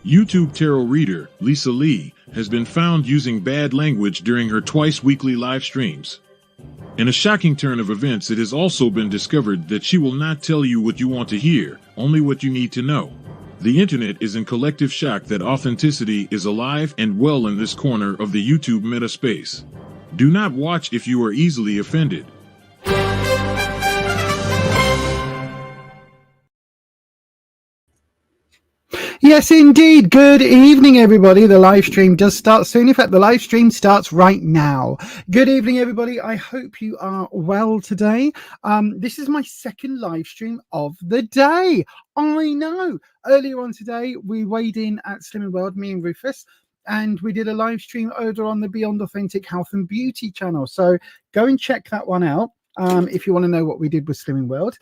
YouTube tarot reader Lisa Lee has been found using bad language during her twice-weekly live streams. In a shocking turn of events, it has also been discovered that she will not tell you what you want to hear, only what you need to know. The internet is in collective shock that authenticity is alive and well in this corner of the YouTube meta space. Do not watch if you are easily offended. Yes, indeed. Good evening, everybody. The live stream does start soon. In fact, the live stream starts right now. Good evening, everybody. I hope you are well today. This is my second live stream of the day. I know. Earlier on today, we weighed in at Slimming World, me and Rufus, and we did a live stream over on the Beyond Authentic Health and Beauty channel. So go and check that one out if you want to know what we did with Slimming World.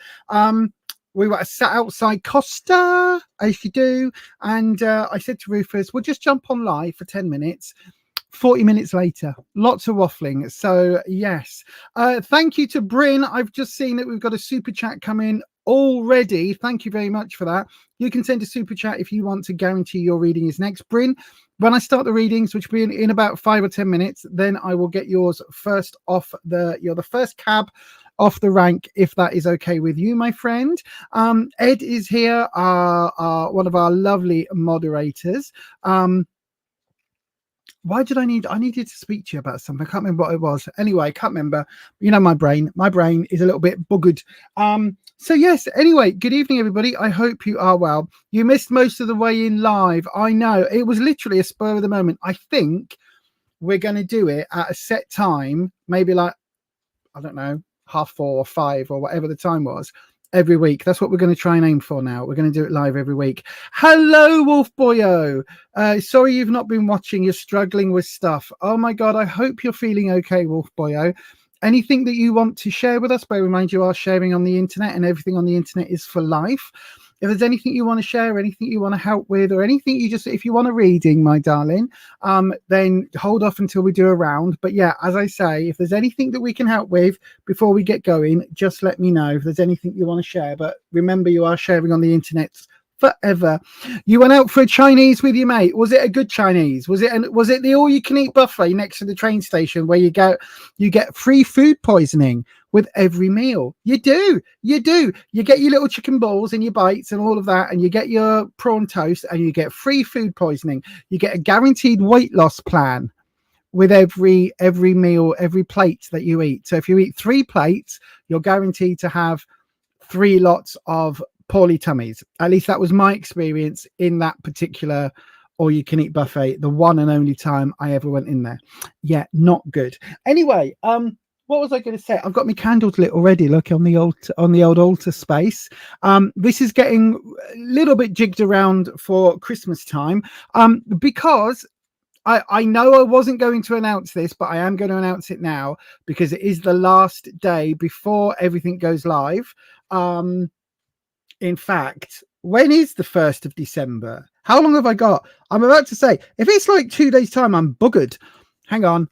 We were sat outside Costa, as you do, and I said to Rufus, we'll just jump on live for 10 minutes. 40 minutes later, lots of waffling. So, yes. Thank you to Bryn. I've just seen that we've got a super chat come in already. Thank you very much for that. You can send a super chat if you want to guarantee your reading is next. Bryn, when I start the readings, which will be in about 5 or 10 minutes, then I will get yours first off you're the first cab off the rank, if that is okay with you, my friend. Ed is here, one of our lovely moderators. Why did I needed to speak to you about something? I can't remember what it was. Anyway, can't remember. You know, my brain is a little bit buggered. So yes, anyway, good evening, everybody. I hope you are well. You missed most of the way in live. I know, it was literally a spur of the moment. I think we're going to do it at a set time, maybe like, I don't know, 4:30 or 5 or whatever the time was, every week. That's what we're going to try and aim for now. We're going to do it live every week. Hello, Wolf Boyo. Sorry you've not been watching. You're struggling with stuff. Oh my God, I hope you're feeling okay, Wolf Boyo. Anything that you want to share with us, bear in mind you are sharing on the internet and everything on the internet is for life. If there's anything you want to share, anything you want to help with, or anything if you want a reading, my darling, then hold off until we do a round. But yeah, as I say, if there's anything that we can help with before we get going, just let me know if there's anything you want to share. But remember, you are sharing on the internet forever. You went out for a Chinese with your mate. Was it a good Chinese? Was it the all-you-can-eat buffet next to the train station where you get free food poisoning with every meal? You do. You get your little chicken balls and your bites and all of that, and you get your prawn toast, and you get free food poisoning. You get a guaranteed weight loss plan with every meal, every plate that you eat. So if you eat 3 plates, you're guaranteed to have 3 lots of poorly tummies. At least that was my experience in that particular all-you-can-eat buffet, the one and only time I ever went in there. Yeah, not good. Anyway, what was I going to say? I've got my candles lit already. Look on the old altar space. This is getting a little bit jigged around for Christmas time, because I know I wasn't going to announce this, but I am going to announce it now because it is the last day before everything goes live. In fact, when is the 1st of December? How long have I got? I'm about to say, if it's like 2 days time, I'm buggered. Hang on.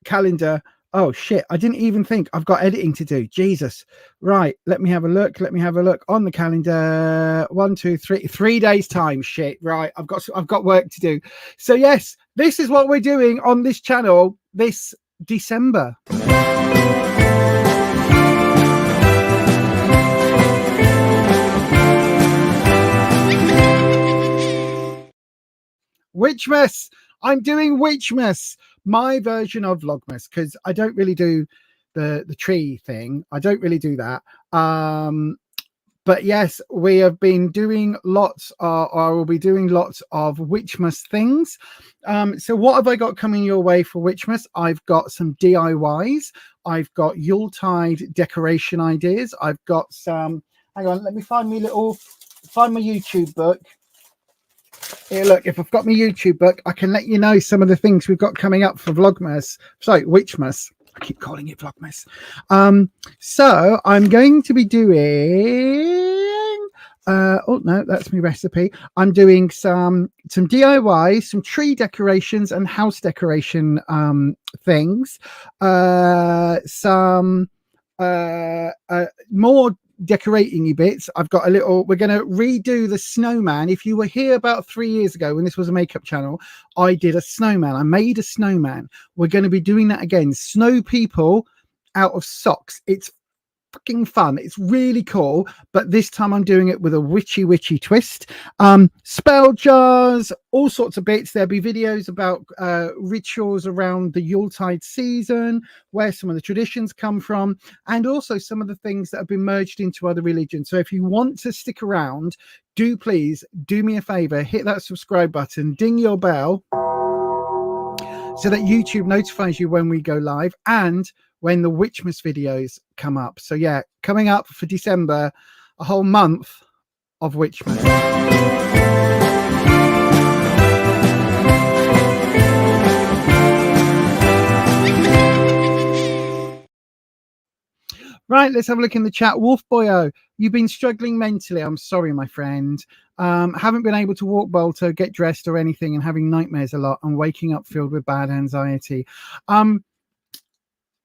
Calendar. Oh shit, I didn't even think. I've got editing to do. Jesus. Right, let me have a look on the calendar. 1, 2, 3. 3 days time. Shit. Right, I've got work to do. So yes, this is what we're doing on this channel this December. Witchmas. I'm doing Witchmas, my version of Vlogmas, because I don't really do the tree thing. I don't really do that. But yes, we have been doing lots, or will be doing lots of Witchmas things. So what have I got coming your way for Witchmas? I've got some DIYs. I've got Yuletide decoration ideas. I've got some. Hang on, let me find my YouTube book. Here, look, if I've got my YouTube book, I can let you know some of the things we've got coming up for Vlogmas. Sorry, Witchmas. I keep calling it Vlogmas. So I'm going to be doing... oh, no, that's my recipe. I'm doing some DIY, some tree decorations and house decoration things. Some more decorating bits. I've got a little, we're going to redo the snowman. If you were here about 3 years ago when this was a makeup channel, I did a snowman. I made a snowman. We're going to be doing that again. Snow people out of socks. It's fucking fun. It's really cool, but this time I'm doing it with a witchy twist. Spell jars, all sorts of bits. There'll be videos about rituals around the Yuletide season, where some of the traditions come from, and also some of the things that have been merged into other religions. So if you want to stick around, please do me a favor, hit that subscribe button, ding your bell so that YouTube notifies you when we go live and when the Witchmas videos come up. So yeah, coming up for December, a whole month of Witchmas. Right, let's have a look in the chat. Wolf Boyo, you've been struggling mentally. I'm sorry, my friend. Haven't been able to walk Bolto, get dressed or anything, and having nightmares a lot and waking up filled with bad anxiety.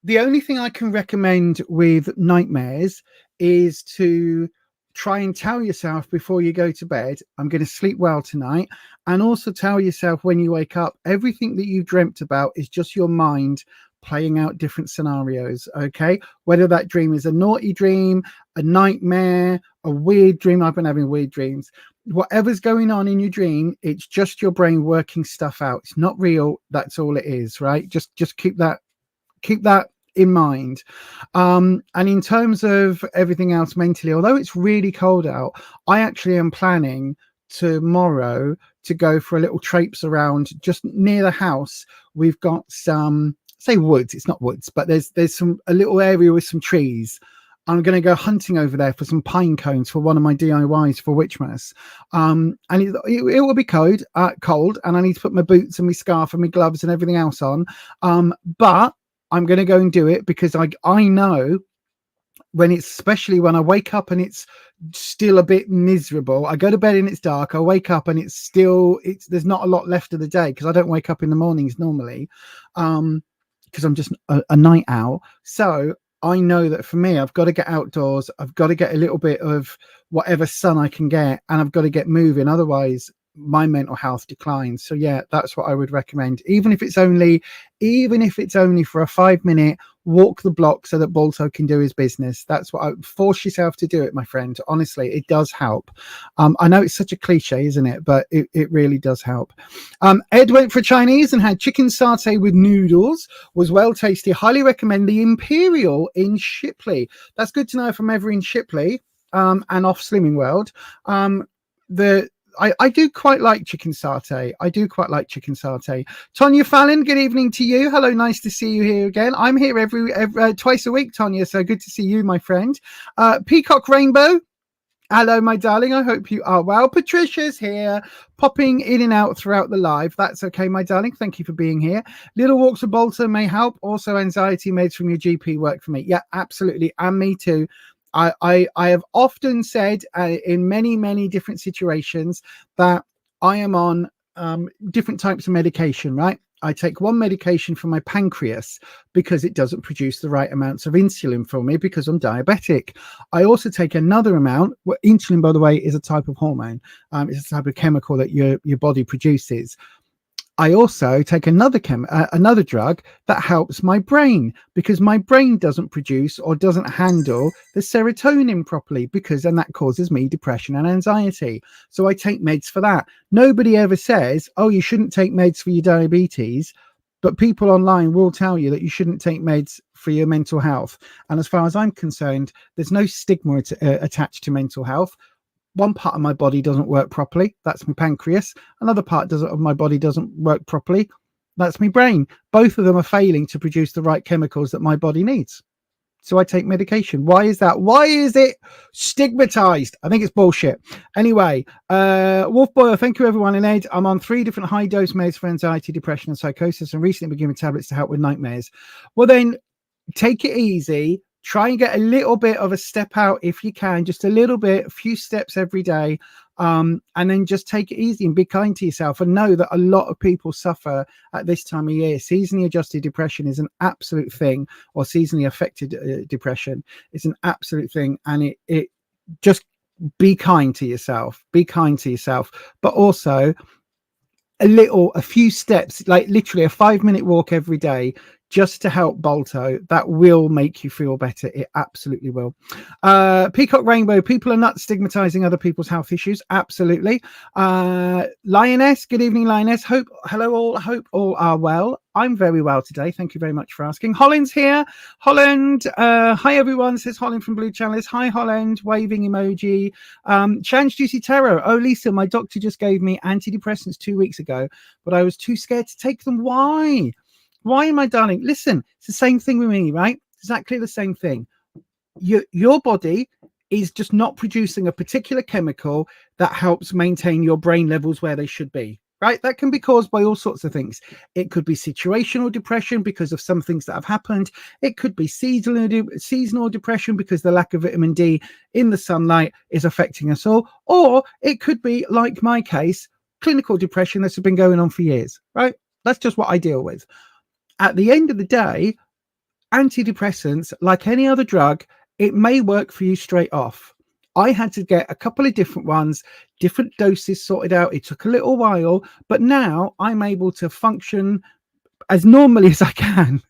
The only thing I can recommend with nightmares is to try and tell yourself before you go to bed, I'm going to sleep well tonight. And also tell yourself when you wake up, everything that you've dreamt about is just your mind playing out different scenarios. Okay. Whether that dream is a naughty dream, a nightmare, a weird dream. I've been having weird dreams. Whatever's going on in your dream, it's just your brain working stuff out. It's not real. That's all it is. Right. Just keep that in mind. And in terms of everything else mentally, although it's really cold out, I actually am planning tomorrow to go for a little traipse around just near the house. We've got some, say woods, it's not woods, but there's a little area with some trees. I'm going to go hunting over there for some pine cones for one of my DIYs for Witchmas. And it will be cold, and I need to put my boots and my scarf and my gloves and everything else on. But I'm going to go and do it because I know when it's, especially when I wake up and it's still a bit miserable. I go to bed and it's dark. I wake up and there's not a lot left of the day because I don't wake up in the mornings normally because I'm just a night owl. So I know that for me, I've got to get outdoors. I've got to get a little bit of whatever sun I can get, and I've got to get moving. Otherwise, my mental health declines. So yeah, that's what I would recommend. Even if it's only for a 5-minute walk the block so that Balto can do his business. That's what I would force yourself to do it, my friend. Honestly, it does help. I know it's such a cliche, isn't it? But it really does help. Ed went for Chinese and had chicken satay with noodles. Was well tasty. Highly recommend the Imperial in Shipley. That's good to know if I'm ever in Shipley and off Slimming World. I do quite like chicken satay. Tonya Fallon, good evening to you. Hello, nice to see you here again. I'm here every twice a week, Tonya, so good to see you, my friend. Peacock Rainbow, hello, my darling. I hope you are well. Patricia's here, popping in and out throughout the live. That's okay, my darling. Thank you for being here. Little walks of Bolton may help. Also, anxiety meds from your GP work for me. Yeah, absolutely. And me too. I have often said in many different situations that I am on different types of medication, right? I take one medication for my pancreas because it doesn't produce the right amounts of insulin for me because I'm diabetic. I also take another amount. Well, insulin, by the way, is a type of hormone. It's a type of chemical that your body produces. I also take another drug that helps my brain because my brain doesn't produce or doesn't handle the serotonin properly and that causes me depression and anxiety. So I take meds for that. Nobody ever says, oh, you shouldn't take meds for your diabetes, but people online will tell you that you shouldn't take meds for your mental health. And as far as I'm concerned, there's no stigma attached to mental health. One part of my body doesn't work properly. That's my pancreas. Another part of my body doesn't work properly. That's my brain. Both of them are failing to produce the right chemicals that my body needs. So I take medication. Why is that? Why is it stigmatized? I think it's bullshit. Anyway, Wolf Boy, thank you everyone. And Ed, I'm on 3 different high dose meds for anxiety, depression and psychosis and recently been given tablets to help with nightmares. Well then, take it easy. Try and get a little bit of a step out if you can, just a little bit, a few steps every day. and then just take it easy and be kind to yourself, and know that a lot of people suffer at this time of year. Seasonally adjusted depression is an absolute thing, or seasonally affected depression is an absolute thing, and it just be kind to yourself, but also a few steps, like literally a 5-minute walk every day, just to help Balto. That will make you feel better. It absolutely will. Peacock Rainbow, people are not stigmatizing other people's health issues. Absolutely. Lioness, good evening, Lioness. Hello all. Hope all are well. I'm very well today. Thank you very much for asking. Holland's here. Holland, hi everyone, says Holland from Blue Chalice. Hi Holland, waving emoji. Change Juicy Tarot. Oh Lisa, my doctor just gave me antidepressants 2 weeks ago, but I was too scared to take them. Why? Why, my darling? Listen, it's the same thing with me, right? Exactly the same thing. Your body is just not producing a particular chemical that helps maintain your brain levels where they should be, right? That can be caused by all sorts of things. It could be situational depression because of some things that have happened. It could be seasonal depression because the lack of vitamin D in the sunlight is affecting us all. Or it could be, like my case, clinical depression that's been going on for years, right? That's just what I deal with. At the end of the day, antidepressants, like any other drug, it may work for you straight off. I had to get a couple of different ones, different doses sorted out. It took a little while, but now I'm able to function as normally as I can.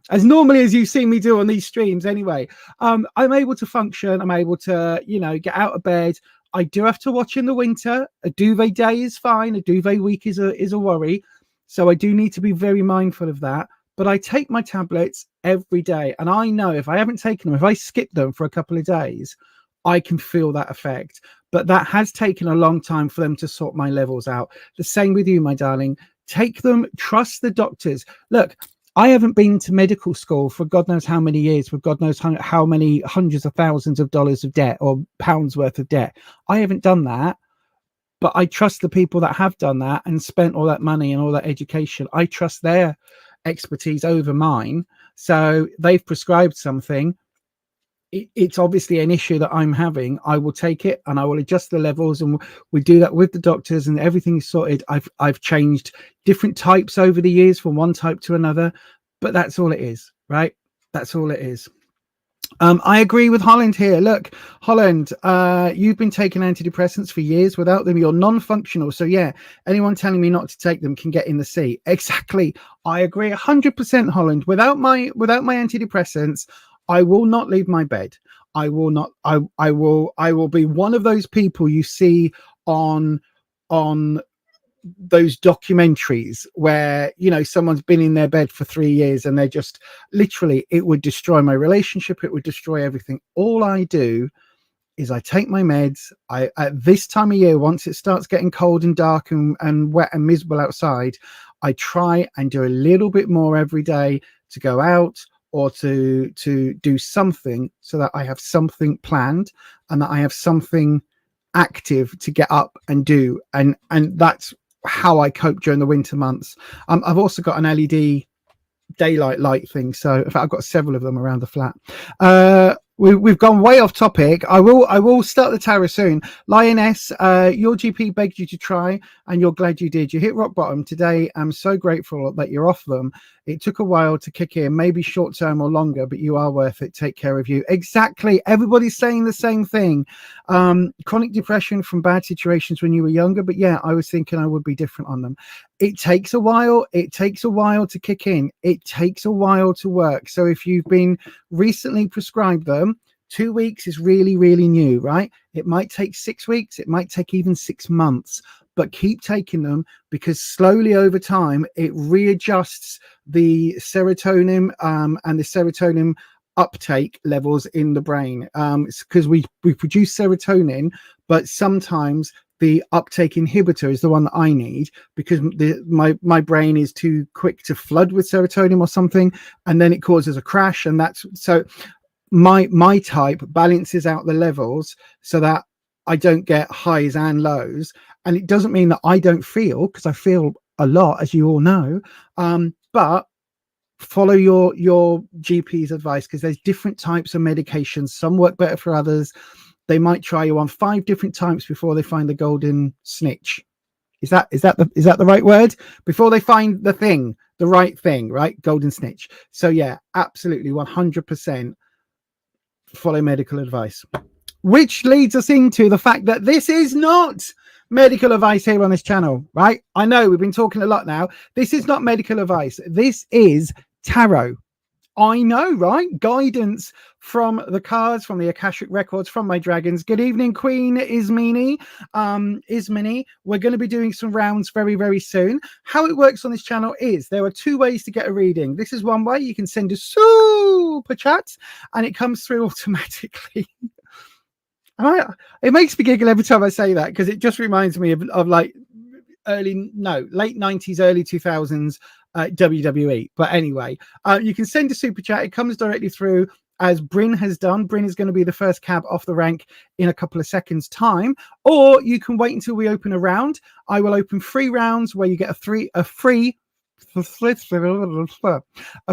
As normally as you see me do on these streams anyway. I'm able to function. I'm able to, get out of bed. I do have to watch in the winter. A duvet day is fine. A duvet week is a worry. So I do need to be very mindful of that. But I take my tablets every day. And I know if I haven't taken them, if I skip them for a couple of days, I can feel that effect. But that has taken a long time for them to sort my levels out. The same with you, my darling. Take them. Trust the doctors. Look, I haven't been to medical school for God knows how many years, with God knows how many hundreds of thousands of dollars of debt or pounds worth of debt. I haven't done that. But I trust the people that have done that and spent all that money and all that education. I trust their expertise over mine. So they've prescribed something. It's obviously an issue that I'm having. I will take it and I will adjust the levels, and we do that with the doctors, and everything's sorted. I've changed different types over the years from one type to another, but that's all it is, right? That's all it is. I agree with Holland here. Look, Holland, you've been taking antidepressants for years. Without them, you're non-functional. So yeah, anyone telling me not to take them can get in the sea. Exactly. I agree 100%, Holland. Without my antidepressants, I will not leave my bed. I will not. I will be one of those people you see on those documentaries where someone's been in their bed for 3 years and they're just literally, it would destroy my relationship, it would destroy everything. All I do is I take my meds. At this time of year, once it starts getting cold and dark and wet and miserable outside, I try and do a little bit more every day to go out or to do something, so that I have something planned and that I have something active to get up and do, and that's how I cope during the winter months. I've also got an LED daylight light thing, so in fact I've got several of them around the flat. We've gone way off topic. I will start the tarot soon. Lioness, your GP begged you to try and you're glad you did. You hit rock bottom today. I'm so grateful that you're off them. It took a while to kick in, maybe short term or longer, but you are worth it. Take care of you. Exactly. Everybody's saying the same thing. Chronic depression from bad situations when you were younger, but yeah, I was thinking I would be different on them. It takes a while. It takes a while to kick in. It takes a while to work. So if you've been recently prescribed them, 2 weeks is really, really new, right? It might take 6 weeks. It might take even 6 months, but keep taking them, because slowly over time, it readjusts the serotonin and the serotonin uptake levels in the brain. Because we produce serotonin, but sometimes the uptake inhibitor is the one that I need, because my brain is too quick to flood with serotonin or something, and then it causes a crash. And that's so my type balances out the levels so that I don't get highs and lows. And it doesn't mean that I don't feel, because I feel a lot, as you all know, but follow your GP's advice, because there's different types of medications. Some work better for others. they might try you on 5 different types before they find the golden snitch. Is that the right word? Before they find the right thing, right? Golden snitch. So yeah, absolutely 100% follow medical advice. Which leads us into the fact that this is not medical advice here on this channel, right? I know we've been talking a lot now. This is not medical advice. This is tarot. I know, right? Guidance from the cards, from the Akashic records, from my dragons. Good evening, Queen Ismini. We're going to be doing some rounds very, very soon. How it works on this channel is there are 2 ways to get a reading. This is one way. You can send a super chat and it comes through automatically. It makes me giggle every time I say that, because it just reminds me of like late 90s, early 2000s WWE. But anyway, you can send a super chat. It comes directly through, as Bryn has done. Bryn is going to be the first cab off the rank in a couple of seconds time, or you can wait until we open a round. I will open 3 rounds where you get a free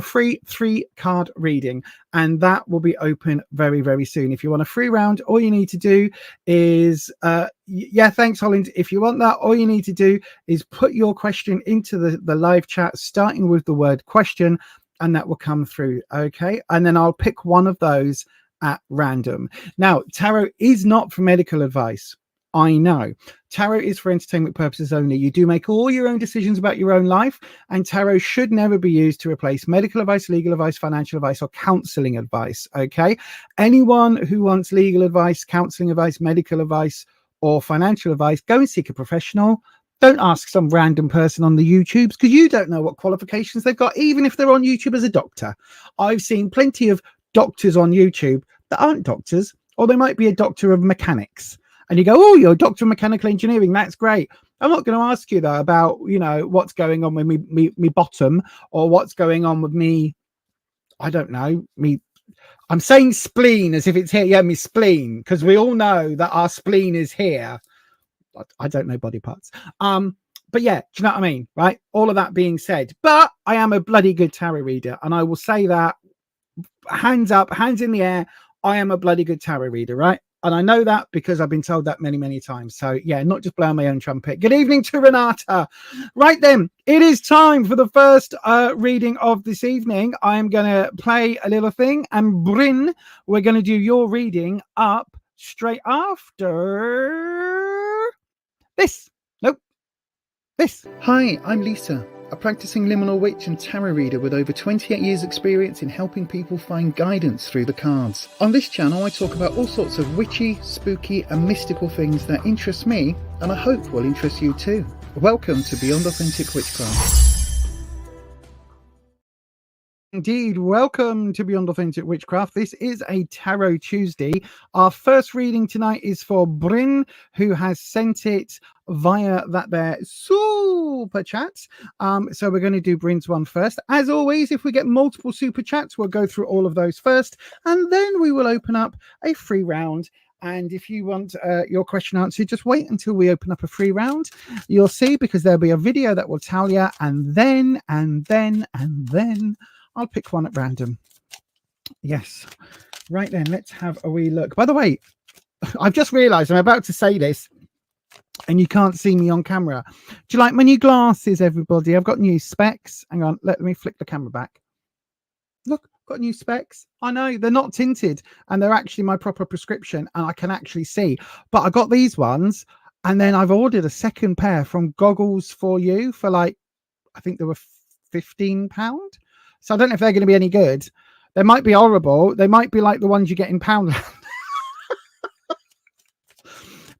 3-card reading, and that will be open very, very soon. If you want a free round, all you need to do is thanks, Holland. If you want that, all you need to do is put your question into the live chat, starting with the word question, and that will come through. Okay, and then I'll pick one of those at random. Now, tarot is not for medical advice. I know tarot is for entertainment purposes only. You do make all your own decisions about your own life, and tarot should never be used to replace medical advice, legal advice, financial advice, or counseling advice. Okay, anyone who wants legal advice, counseling advice, medical advice, or financial advice, go and seek a professional. Don't ask some random person on the YouTubes, because you don't know what qualifications they've got, even if they're on YouTube as a doctor. I've seen plenty of doctors on YouTube that aren't doctors, or they might be a doctor of mechanics. And you go, oh, you're a doctor of mechanical engineering. That's great. I'm not going to ask you, though, about, what's going on with me bottom, or what's going on with me. I don't know. I'm saying spleen as if it's here. Yeah, me spleen, because we all know that our spleen is here. I don't know body parts. But yeah, do you know what I mean? Right. All of that being said, but I am a bloody good tarot reader. And I will say that, hands up, hands in the air. I am a bloody good tarot reader. Right. And I know that because I've been told that many, many times. So yeah, not just blowing my own trumpet. Good evening to Renata. Right then, it is time for the first reading of this evening. I'm going to play a little thing. And Bryn, we're going to do your reading up straight after this. Nope. This. Hi, I'm Lisa, a practicing liminal witch and tarot reader with over 28 years experience in helping people find guidance through the cards. On this channel I talk about all sorts of witchy, spooky and mystical things that interest me, and I hope will interest you too. Welcome to Beyond Authentic Witchcraft. Indeed, welcome to Beyond Authentic Witchcraft. This is a Tarot Tuesday. Our first reading tonight is for Bryn, who has sent it via that there super chats. So we're going to do Bryn's one first. As always, if we get multiple super chats, we'll go through all of those first, and then we will open up a free round. And if you want your question answered, just wait until we open up a free round. You'll see, because there'll be a video that will tell you, and then I'll pick one at random. Yes. Right then, let's have a wee look. By the way, I've just realized I'm about to say this and you can't see me on camera. Do you like my new glasses, everybody? I've got new specs. Hang on, let me flick the camera back. Look, got new specs. I know they're not tinted and they're actually my proper prescription and I can actually see. But I got these ones and then I've ordered a second pair from Goggles For You for like, I think they were £15. So I don't know if they're going to be any good. They might be horrible. They might be like the ones you get in Poundland.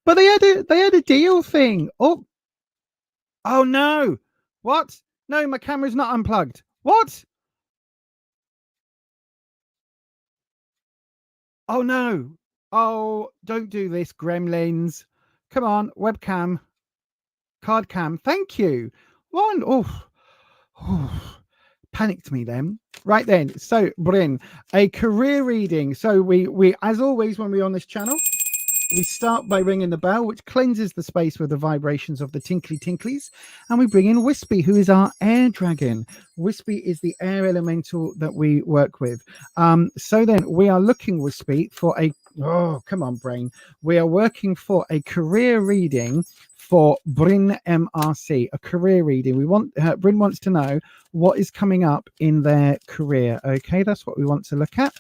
But they had a deal thing. Oh no. What? No, my camera's not unplugged. What? Oh no. Oh, don't do this, gremlins. Come on, webcam. Card cam. Thank you. One. Oh. Panicked me then. Right then, so Bryn, a career reading. So we as always when we're on this channel, We start by ringing the bell, which cleanses the space with the vibrations of the tinkly tinklies. And we bring in Wispy, who is our air dragon. Wispy is the air elemental that we work with. So then we are looking, Wispy, for a... Oh, come on, brain. We are working for a career reading for Bryn MRC, a career reading. We want Bryn wants to know what is coming up in their career. Okay, that's what we want to look at.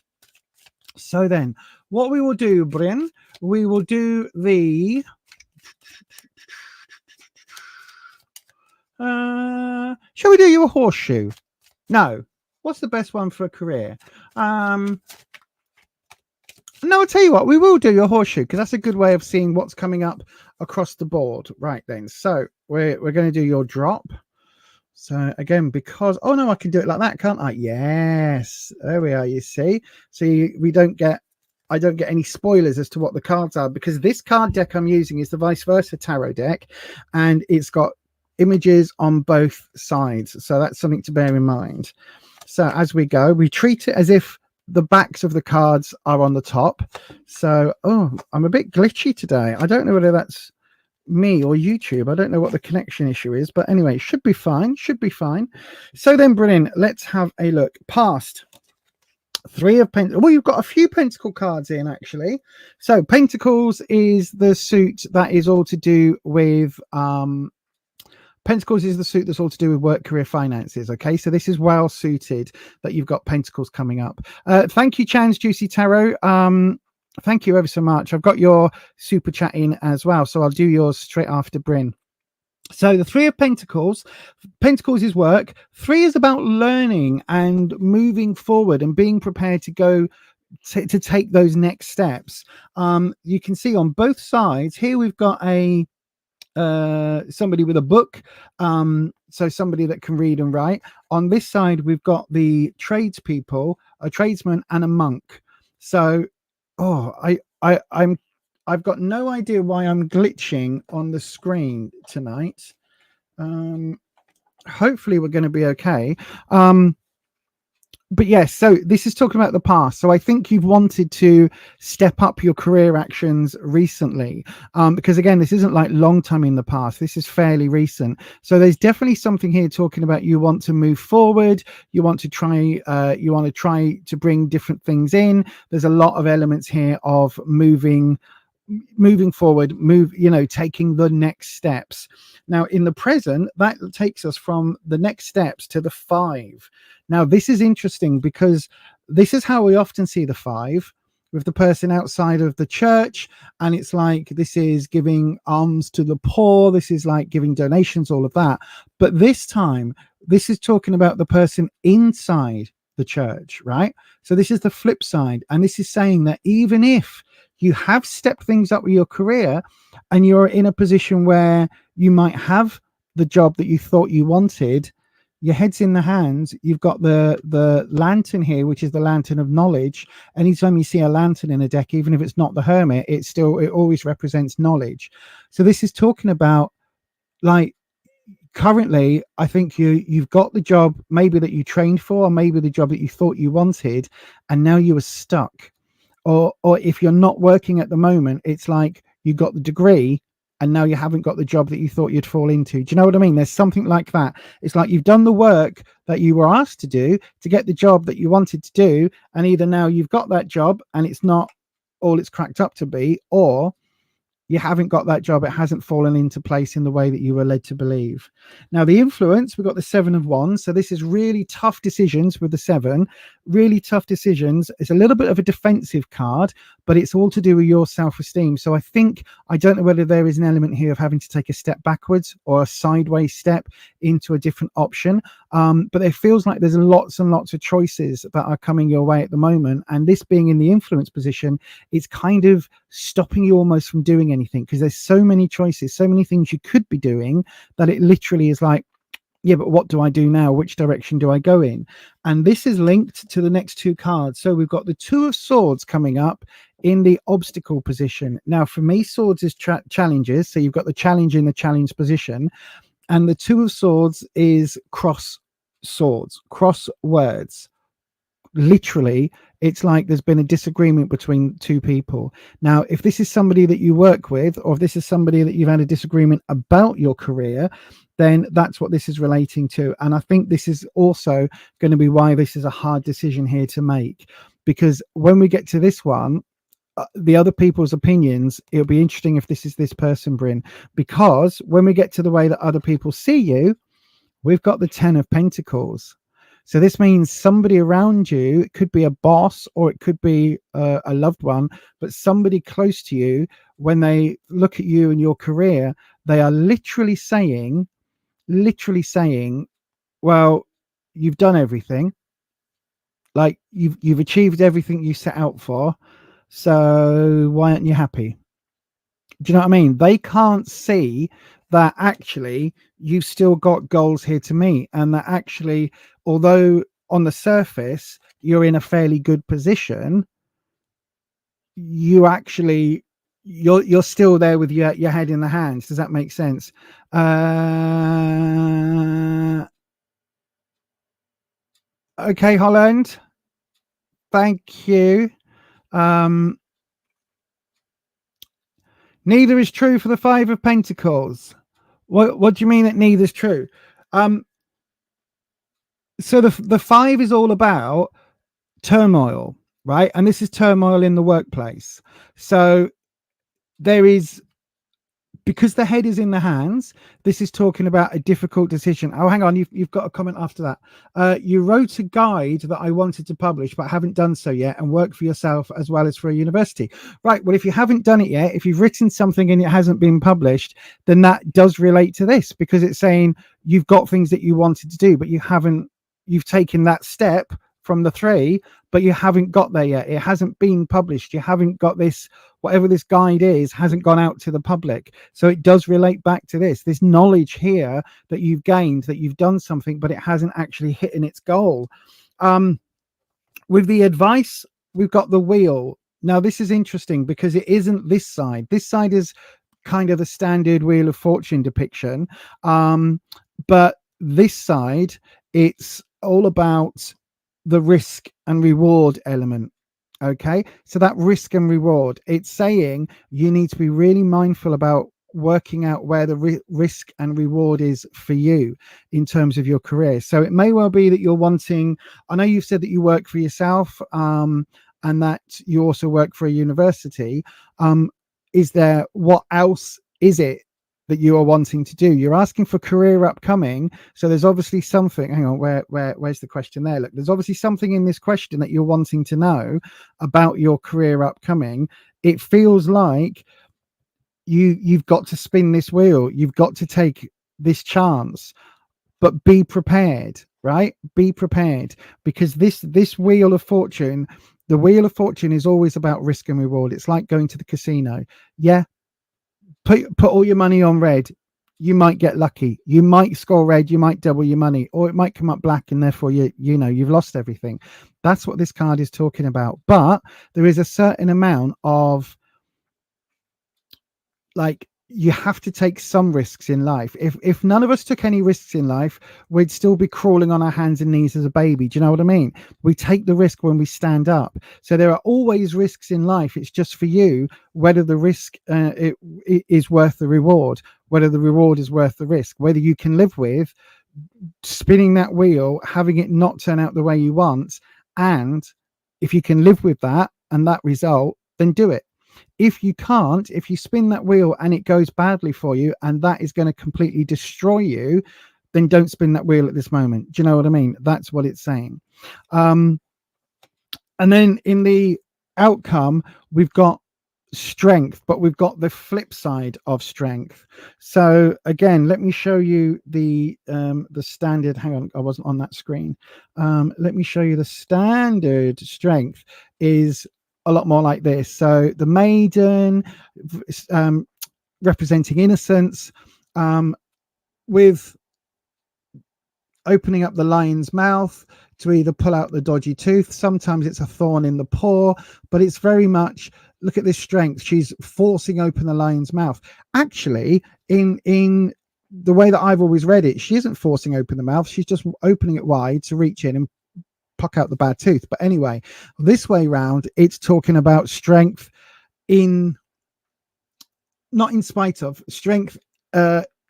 So then, what we will do, Bryn, we will do the... shall we do you a horseshoe? No. What's the best one for a career? No, I'll tell you what, we will do your horseshoe, because that's a good way of seeing what's coming up across the board. Right then, so we're going to do your drop. So again, because... Oh, no, I can do it like that, can't I? Yes. There we are, you see. So we don't get... I don't get any spoilers as to what the cards are, because this card deck I'm using is the Vice Versa Tarot deck, and it's got images on both sides. So that's something to bear in mind. So as we go, we treat it as if the backs of the cards are on the top. So, oh, I'm a bit glitchy today. I don't know whether that's me or YouTube. I don't know what the connection issue is, but anyway, it should be fine. Should be fine. So then, brilliant. Let's have a look. Past. Three of Pentacles. Well, you've got a few Pentacle cards in, actually. So Pentacles is the suit that is all to do with... Pentacles is the suit that's all to do with work, career, finances. Okay, so this is well suited that you've got Pentacles coming up. Thank you, Chan's Juicy Tarot. Thank you ever so much. I've got your super chat in as well, so I'll do yours straight after Bryn. So the Three of Pentacles, Pentacles is work. Three is about learning and moving forward and being prepared to go to take those next steps. You can see on both sides here, we've got a somebody with a book. So somebody that can read and write. On this side, we've got the tradespeople, a tradesman and a monk. So, oh, I've got no idea why I'm glitching on the screen tonight. Hopefully we're going to be okay. But yes, so this is talking about the past. So I think you've wanted to step up your career actions recently, because again, this isn't like long time in the past. This is fairly recent. So there's definitely something here talking about you want to move forward. You want to try to bring different things in. There's a lot of elements here of moving forward, taking the next steps. Now in the present, that takes us from the next steps to the 5. Now this is interesting, because this is how we often see the 5 with the person outside of the church, and it's like this is giving alms to the poor, this is like giving donations, all of that. But this time this is talking about the person inside the church, right? So this is the flip side, and this is saying that even if you have stepped things up with your career and you're in a position where you might have the job that you thought you wanted, your head's in the hands. You've got the lantern here, which is the lantern of knowledge. Anytime you see a lantern in a deck, even if it's not the hermit, it always represents knowledge. So this is talking about, like, currently, I think you've got the job maybe that you trained for, or maybe the job that you thought you wanted, and now you are stuck. Or if you're not working at the moment, it's like you got the degree and now you haven't got the job that you thought you'd fall into. Do you know what I mean? There's something like that. It's like you've done the work that you were asked to do to get the job that you wanted to do, and either now you've got that job and it's not all it's cracked up to be, or you haven't got that job. It hasn't fallen into place in the way that you were led to believe. Now, the influence, we've got the 7 of Wands. So this is really tough decisions with the 7, really tough decisions. It's a little bit of a defensive card, but it's all to do with your self-esteem. So I don't know whether there is an element here of having to take a step backwards or a sideways step into a different option. But it feels like there's lots and lots of choices that are coming your way at the moment. And this being in the influence position, it's kind of stopping you almost from doing anything, because there's so many choices, so many things you could be doing, that it literally is like, yeah, but what do I do now? Which direction do I go in? And this is linked to the next 2 cards. So we've got the 2 of Swords coming up in the obstacle position. Now, for me, Swords is challenges. So you've got the challenge in the challenge position. And the 2 of Swords is cross swords, cross words. Literally, It's like there's been a disagreement between two people. Now, if this is somebody that you work with, or if this is somebody that you've had a disagreement about your career, then that's what this is relating to. And I think this is also going to be why this is a hard decision here to make, because when we get to this one, the other people's opinions, it'll be interesting if this is this person, Bryn, because when we get to the way that other people see you, we've got the 10 of Pentacles. So this means somebody around you, it could be a boss or it could be a loved one, but somebody close to you, when they look at you and your career, they are literally saying, well, you've done everything. Like you've achieved everything you set out for. So why aren't you happy? Do you know what I mean? They can't see that actually you've still got goals here to meet, and that actually, although on the surface you're in a fairly good position, you're still there with your head in the hands. Does that make sense? Okay, Holland. Thank you. Neither is true for the 5 of Pentacles. What do you mean that neither is true? So the 5 is all about turmoil, right? And this is turmoil in the workplace. So there is, because the head is in the hands, this is talking about a difficult decision. Oh, hang on, you've got a comment after that. You wrote a guide that I wanted to publish, but haven't done so yet, and work for yourself as well as for a university. Right, well, if you haven't done it yet, if you've written something and it hasn't been published, then that does relate to this, because it's saying you've got things that you wanted to do, but you've taken that step from the 3, but you haven't got there yet. It hasn't been published. You haven't got this, whatever this guide is, hasn't gone out to the public. So it does relate back to this knowledge here that you've gained, that you've done something, but it hasn't actually hit in its goal. With the advice, we've got the wheel. Now, this is interesting because it isn't this side. This side is kind of the standard Wheel of Fortune depiction. But this side, it's all about the risk and reward element. Okay, so that risk and reward, it's saying you need to be really mindful about working out where the risk and reward is for you in terms of your career. So it may well be that you're wanting, I know you've said that you work for yourself and that you also work for a university. Is there, what else is it that you are wanting to do? You're asking for career upcoming, so there's obviously something. Hang on, where's the question there? Look, there's obviously something in this question that you're wanting to know about your career upcoming. It feels like you've got to spin this wheel, you've got to take this chance, but be prepared, right? Be prepared, because this Wheel of Fortune, the Wheel of Fortune is always about risk and reward. It's like going to the casino. Yeah, put all your money on red. You might get lucky. You might score red. You might double your money, or it might come up black, and therefore you've lost everything. That's what this card is talking about. But there is a certain amount of, like, you have to take some risks in life. If none of us took any risks in life, we'd still be crawling on our hands and knees as a baby. Do you know what I mean? We take the risk when we stand up. So there are always risks in life. It's just for you whether the risk it is worth the reward, whether the reward is worth the risk, whether you can live with spinning that wheel, having it not turn out the way you want. And if you can live with that and that result, then do it. If you can't, if you spin that wheel and it goes badly for you and that is going to completely destroy you, then don't spin that wheel at this moment. Do you know what I mean? That's what it's saying. And then in the outcome, we've got strength, but we've got the flip side of strength. So again, let me show you the standard. Hang on, I wasn't on that screen. Let me show you the standard strength is a lot more like this. So the maiden, representing innocence, with opening up the lion's mouth to either pull out the dodgy tooth. Sometimes it's a thorn in the paw, but it's very much, look at this strength. She's forcing open the lion's mouth. Actually, in the way that I've always read it, she isn't forcing open the mouth. She's just opening it wide to reach in and pluck out the bad tooth. But anyway, this way round, it's talking about strength not in spite of, strength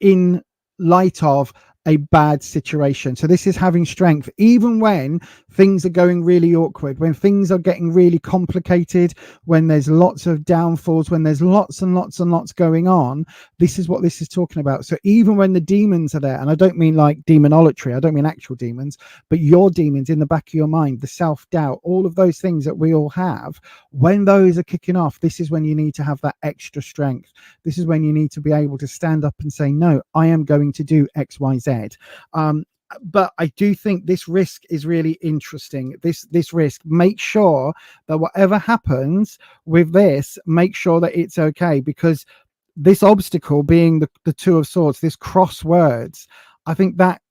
in light of a bad situation. So this is having strength even when things are going really awkward, when things are getting really complicated, when there's lots of downfalls, when there's lots and lots and lots going on. This is what this is talking about. So even when the demons are there, and I don't mean like demonolatry, I don't mean actual demons, but your demons in the back of your mind, the self-doubt, all of those things that we all have, when those are kicking off, this is when you need to have that extra strength. This is when you need to be able to stand up and say, no, I am going to do X, Y, Z. But I do think this risk is really interesting. This risk, make sure that whatever happens with this, make sure that it's okay, because this obstacle being the Two of Swords, this crosswords, I think that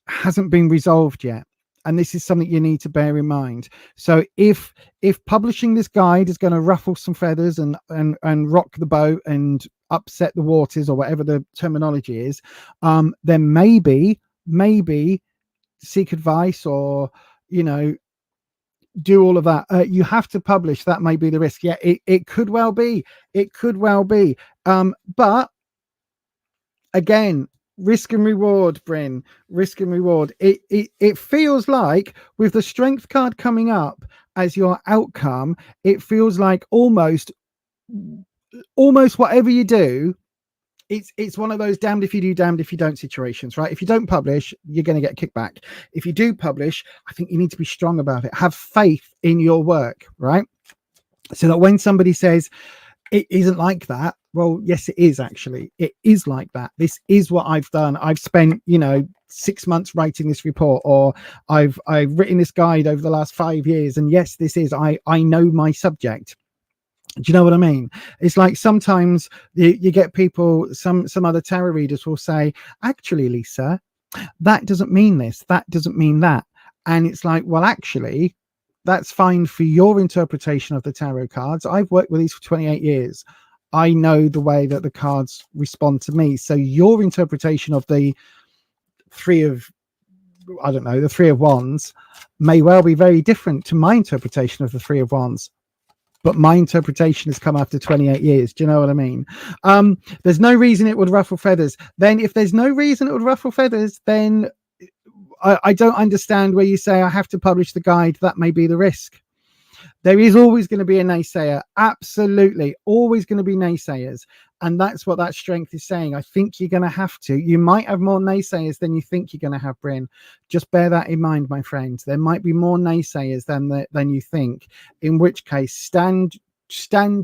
hasn't been resolved yet. And this is something you need to bear in mind. So if publishing this guide is going to ruffle some feathers and rock the boat and upset the waters, or whatever the terminology is, then maybe seek advice, or, you know, do all of that. You have to publish. That may be the risk. Yeah, it could well be. It could well be. But again, risk and reward, Bryn, risk and reward. It feels like with the strength card coming up as your outcome, it feels like almost whatever you do, it's one of those damned if you do, damned if you don't situations, right? If you don't publish, you're going to get kickback. If you do publish, I think you need to be strong about it. Have faith in your work, right? So that when somebody says it isn't like that, well, yes, it is. Actually, it is like that. This is what I've done. I've spent, 6 months writing this report, or I've written this guide over the last 5 years. And yes, this is, I know my subject. Do you know what I mean? It's like sometimes you get people, some other tarot readers will say, actually, Lisa, that doesn't mean this, that doesn't mean that. And it's like, well, actually, that's fine for your interpretation of the tarot cards. I've worked with these for 28 years. I know the way that the cards respond to me. So your interpretation of the Three of Wands may well be very different to my interpretation of the Three of Wands. But my interpretation has come after 28 years. Do you know what I mean? There's no reason it would ruffle feathers. Then if there's no reason it would ruffle feathers, then I don't understand where you say I have to publish the guide. That may be the risk. There is always going to be a naysayer. Absolutely. Always going to be naysayers. And that's what that strength is saying. I think you're going to have to. You might have more naysayers than you think you're going to have, Bryn. Just bear that in mind, my friends. There might be more naysayers than you think. In which case, stand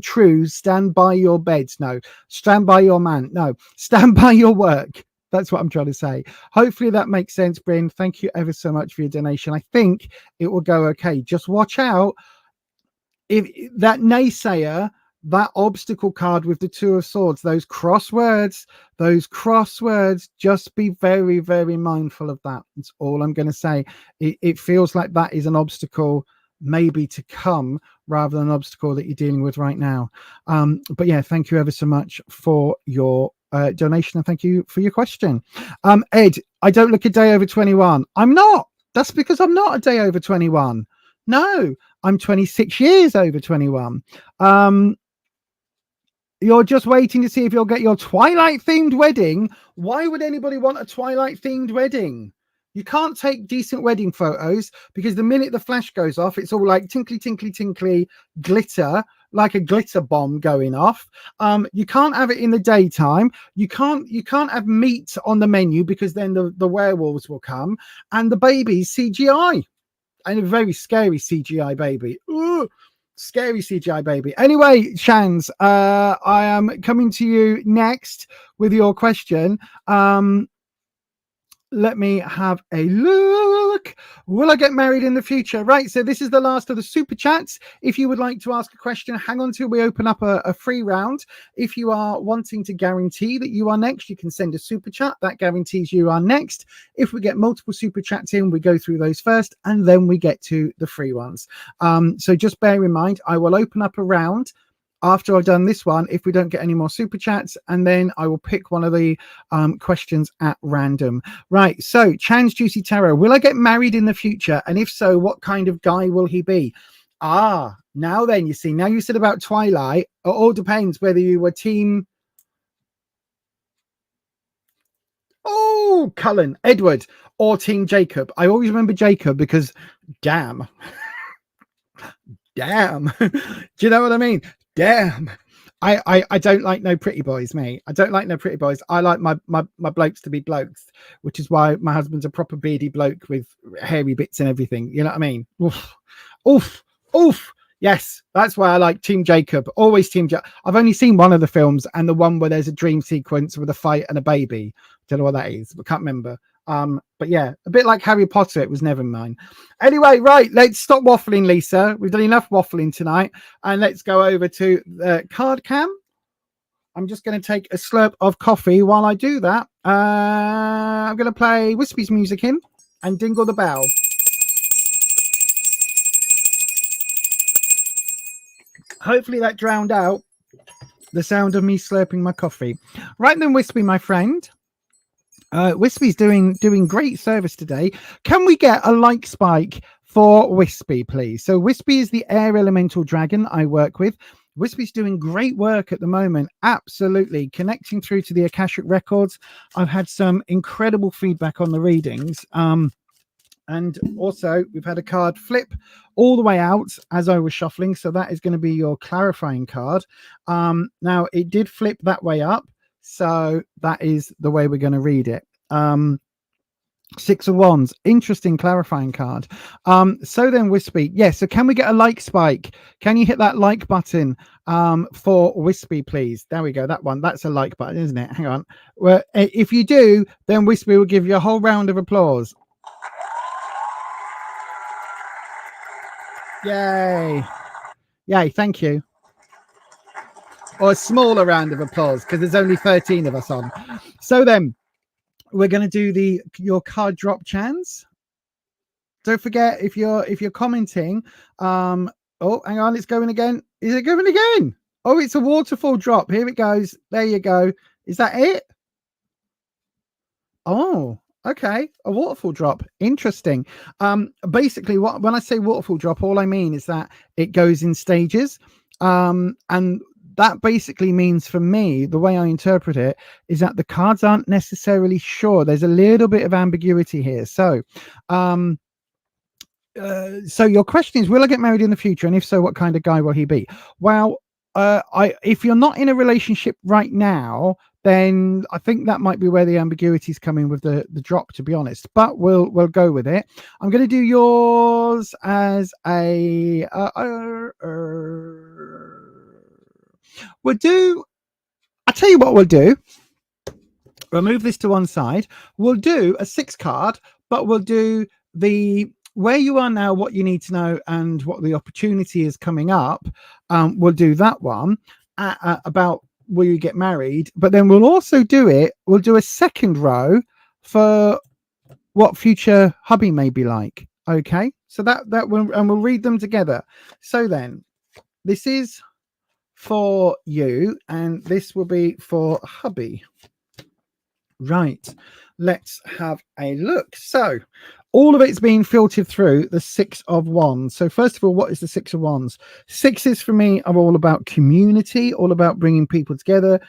true. Stand by your beds. No. Stand by your man. No. Stand by your work. That's what I'm trying to say. Hopefully that makes sense, Bryn. Thank you ever so much for your donation. I think it will go okay. Just watch out. If that naysayer, that obstacle card with the Two of Swords, those crosswords, just be very, very mindful of that. That's all I'm going to say. It feels like that is an obstacle maybe to come rather than an obstacle that you're dealing with right now. But yeah, thank you ever so much for your donation, and thank you for your question. Ed, I don't look a day over 21. I'm not. That's because I'm not a day over 21. No, I'm 26 years over 21. You're just waiting to see if you'll get your Twilight themed wedding. Why would anybody want a Twilight themed wedding? You can't take decent wedding photos because the minute the flash goes off, it's all like tinkly, tinkly, tinkly glitter, like a glitter bomb going off. You can't have it in the daytime. You can't have meat on the menu because then the werewolves will come, and the baby's CGI. And a very scary CGI baby. Ooh, scary CGI baby. Anyway, Shans, I am coming to you next with your question. Let me have a look. Will I get married in the future? Right, so this is the last of the super chats. If you would like to ask a question, hang on till we open up a free round. If you are wanting to guarantee that you are next, you can send a super chat. That guarantees you are next. If we get multiple super chats in, we go through those first, and then we get to the free ones. So just bear in mind, I will open up a round after I've done this one, if we don't get any more super chats, and then I will pick one of the questions at random. Right, so Chan's Juicy Tarot, will I get married in the future? And if so, what kind of guy will he be? Now then, you see, now you said about Twilight, it all depends whether you were team Cullen, Edward, or team Jacob. I always remember Jacob because damn. Do you know what I mean? Damn. I don't like no pretty boys, mate. I don't like no pretty boys. I like my blokes to be blokes, which is why my husband's a proper beardy bloke with hairy bits and everything. You know what I mean? Oof. Yes, that's why I like Team Jacob. Always Team Jacob. I've only seen one of the films, and the one where there's a dream sequence with a fight and a baby. Don't know what that is, but can't remember. But yeah, a bit like Harry Potter, it was never mine. Anyway, right, let's stop waffling, Lisa. We've done enough waffling tonight, and let's go over to the card cam. I'm just going to take a slurp of coffee while I do that. I'm going to play Wispy's music in and Dingle the Bell. Hopefully that drowned out the sound of me slurping my coffee. Right then, Wispy, my friend. Wispy's doing great service today. Can we get a like spike for Wispy, please? So Wispy is the air elemental dragon I work with. Wispy's doing great work at the moment. Absolutely. Connecting through to the Akashic Records. I've had some incredible feedback on the readings. And also, we've had a card flip all the way out as I was shuffling. So that is going to be your clarifying card. Now, it did flip that way up. So that is the way we're going to read it. Six of Wands. Interesting clarifying card. So then, Wispy. Yes. So can we get a like spike? Can you hit that like button for Wispy, please? There we go. That one. That's a like button, isn't it? Hang on. Well, if you do, then Wispy will give you a whole round of applause. Yay. Thank you. Or a smaller round of applause because there's only 13 of us on. So then we're going to do your card drop chance. Don't forget, if you're commenting, hang on, it's going again. Is it going again? Oh, it's a waterfall drop. Here it goes. There you go. Is that it? Oh, okay, a waterfall drop. Interesting. Basically, when I say waterfall drop, all I mean is that it goes in stages. And that basically means, for me, the way I interpret it is that the cards aren't necessarily sure. There's a little bit of ambiguity here. So your question is, will I get married in the future? And if so, what kind of guy will he be? Well, if you're not in a relationship right now, then I think that might be where the ambiguity is coming with the drop, to be honest. But we'll go with it. I'm going to do yours as a I'll tell you what we'll do. We'll move this to one side. We'll do a 6 card, but we'll do where you are now, what you need to know, and what the opportunity is coming up. We'll do that one about will you get married, but then we'll also we'll do a second row for what future hubby may be like. Okay, so that will, and we'll read them together. So then this is for you and this will be for hubby. Right, let's have a look. So all of it's being filtered through the 6 of Wands. So first of all, what is the 6 of Wands? Sixes for me are all about community, all about bringing people together.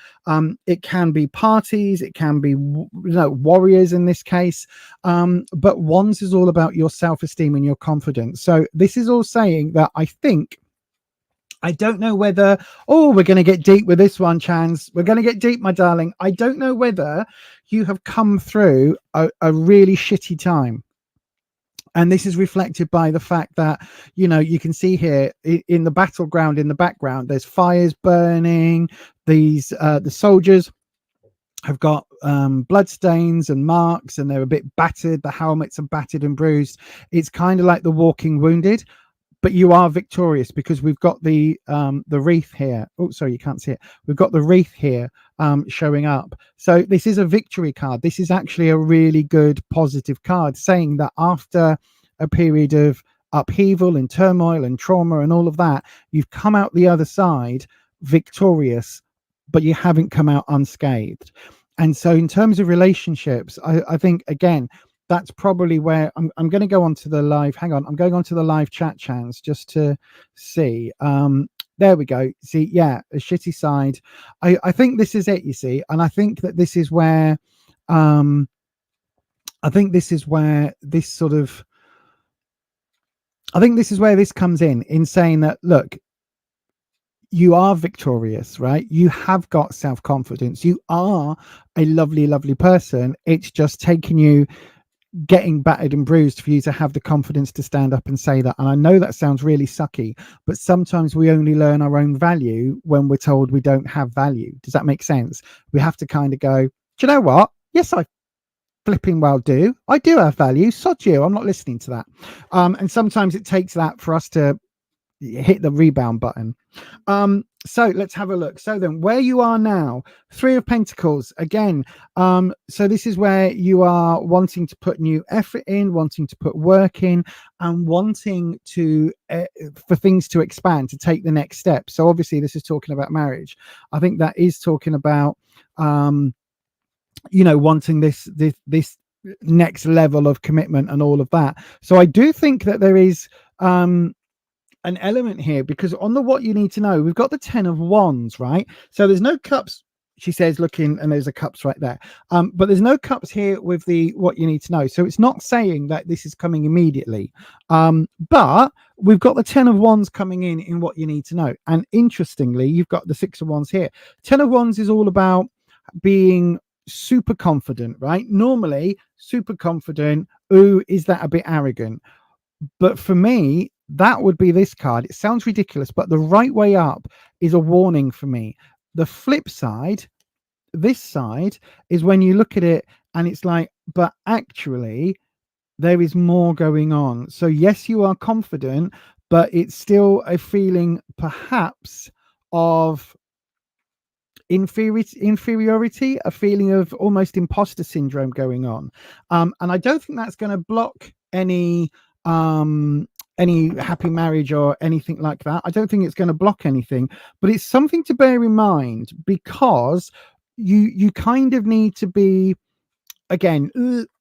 It can be parties, it can be warriors in this case, but Wands is all about your self-esteem and your confidence. So this is all saying that I don't know whether, we're going to get deep with this one, Chans. We're going to get deep, my darling. I don't know whether you have come through a really shitty time. And this is reflected by the fact that, you can see here in the battleground, in the background, there's fires burning. The soldiers have got blood stains and marks, and they're a bit battered. The helmets are battered and bruised. It's kind of like the walking wounded. But you are victorious because we've got the wreath here. Oh, sorry, you can't see it. We've got the wreath here showing up. So this is a victory card. This is actually a really good positive card, saying that after a period of upheaval and turmoil and trauma and all of that, you've come out the other side victorious, but you haven't come out unscathed. And so in terms of relationships, I think, again, that's probably where I'm going to go on to the live. Hang on, I'm going on to the live chat chance just to see. There we go. See, yeah, a shitty side. I think this is it, you see, and I think that this is where I think this is where this sort of I think this is where this comes in saying that, look, you are victorious, right? You have got self-confidence. You are a lovely, lovely person. It's just taking you getting battered and bruised for you to have the confidence to stand up and say that. And I know that sounds really sucky, but sometimes we only learn our own value when we're told we don't have value. Does that make sense? We have to kind of go, do you know what? Yes, I flipping well do. I do have value. Sod you. I'm not listening to that. And sometimes it takes that for us to hit the rebound button. So let's have a look. So then where you are now, 3 of Pentacles again. So this is where you are wanting to put new effort in, wanting to put work in, and wanting to for things to expand, to take the next step. So obviously this is talking about marriage. I think that is talking about you know, wanting this next level of commitment and all of that. So I do think that there is an element here, because on the what you need to know, we've got the 10 of Wands, right? So there's no cups, she says, looking, and there's a cups right there, but there's no cups here with the what you need to know. So it's not saying that this is coming immediately, but we've got the 10 of Wands coming in what you need to know. And interestingly, you've got the 6 of Wands here. 10 of Wands is all about being super confident, right? Normally super confident. Ooh, is that a bit arrogant? But for me, that would be this card. It sounds ridiculous, but the right way up is a warning for me. The flip side, this side, is when you look at it and it's like, but actually there is more going on. So yes, you are confident, but it's still a feeling perhaps of inferiority, a feeling of almost imposter syndrome going on. And I don't think that's going to block any happy marriage or anything like that. I don't think it's going to block anything, but it's something to bear in mind, because you kind of need to be, again,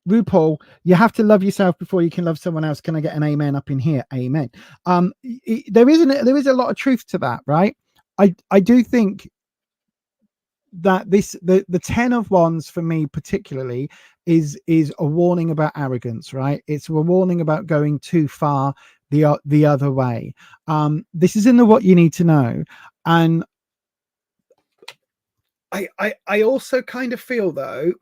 RuPaul, you have to love yourself before you can love someone else. Can I get an amen up in here? Amen. There is a lot of truth to that, right? I do think that the 10 of Wands for me particularly is a warning about arrogance, right? It's a warning about going too far the other way. This is in the what you need to know. And I also kind of feel, though,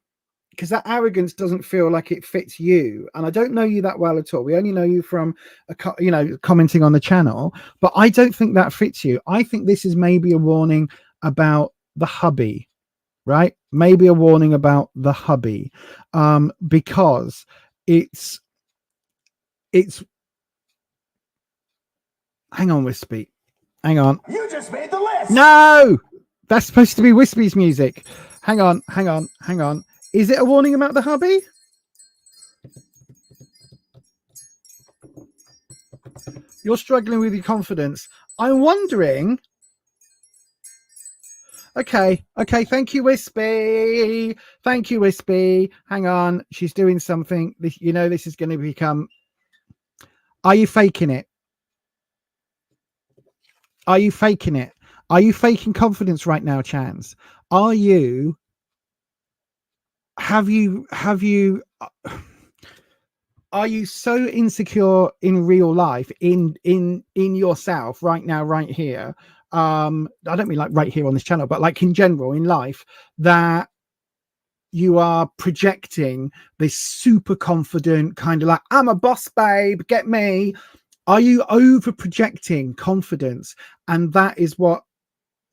because that arrogance doesn't feel like it fits you, and I don't know you that well at all. We only know you from commenting on the channel, but I don't think that fits you. I think this is maybe a warning about the hubby, right? Maybe a warning about the hubby, because it's hang on, Wispy, hang on, you just made the list. No, that's supposed to be Wispy's music. Hang on. Is it a warning about the hubby? You're struggling with your confidence. I'm wondering. Okay. Thank you, Wispy. Hang on. She's doing something. This is going to become. Are you faking it? Are you faking confidence right now, Chance? Are you? Are you so insecure in real life, in yourself right now, right here? I don't mean like right here on this channel, but like in general in life, that you are projecting this super confident kind of like, I'm a boss babe, get me. Are you over projecting confidence? And that is what,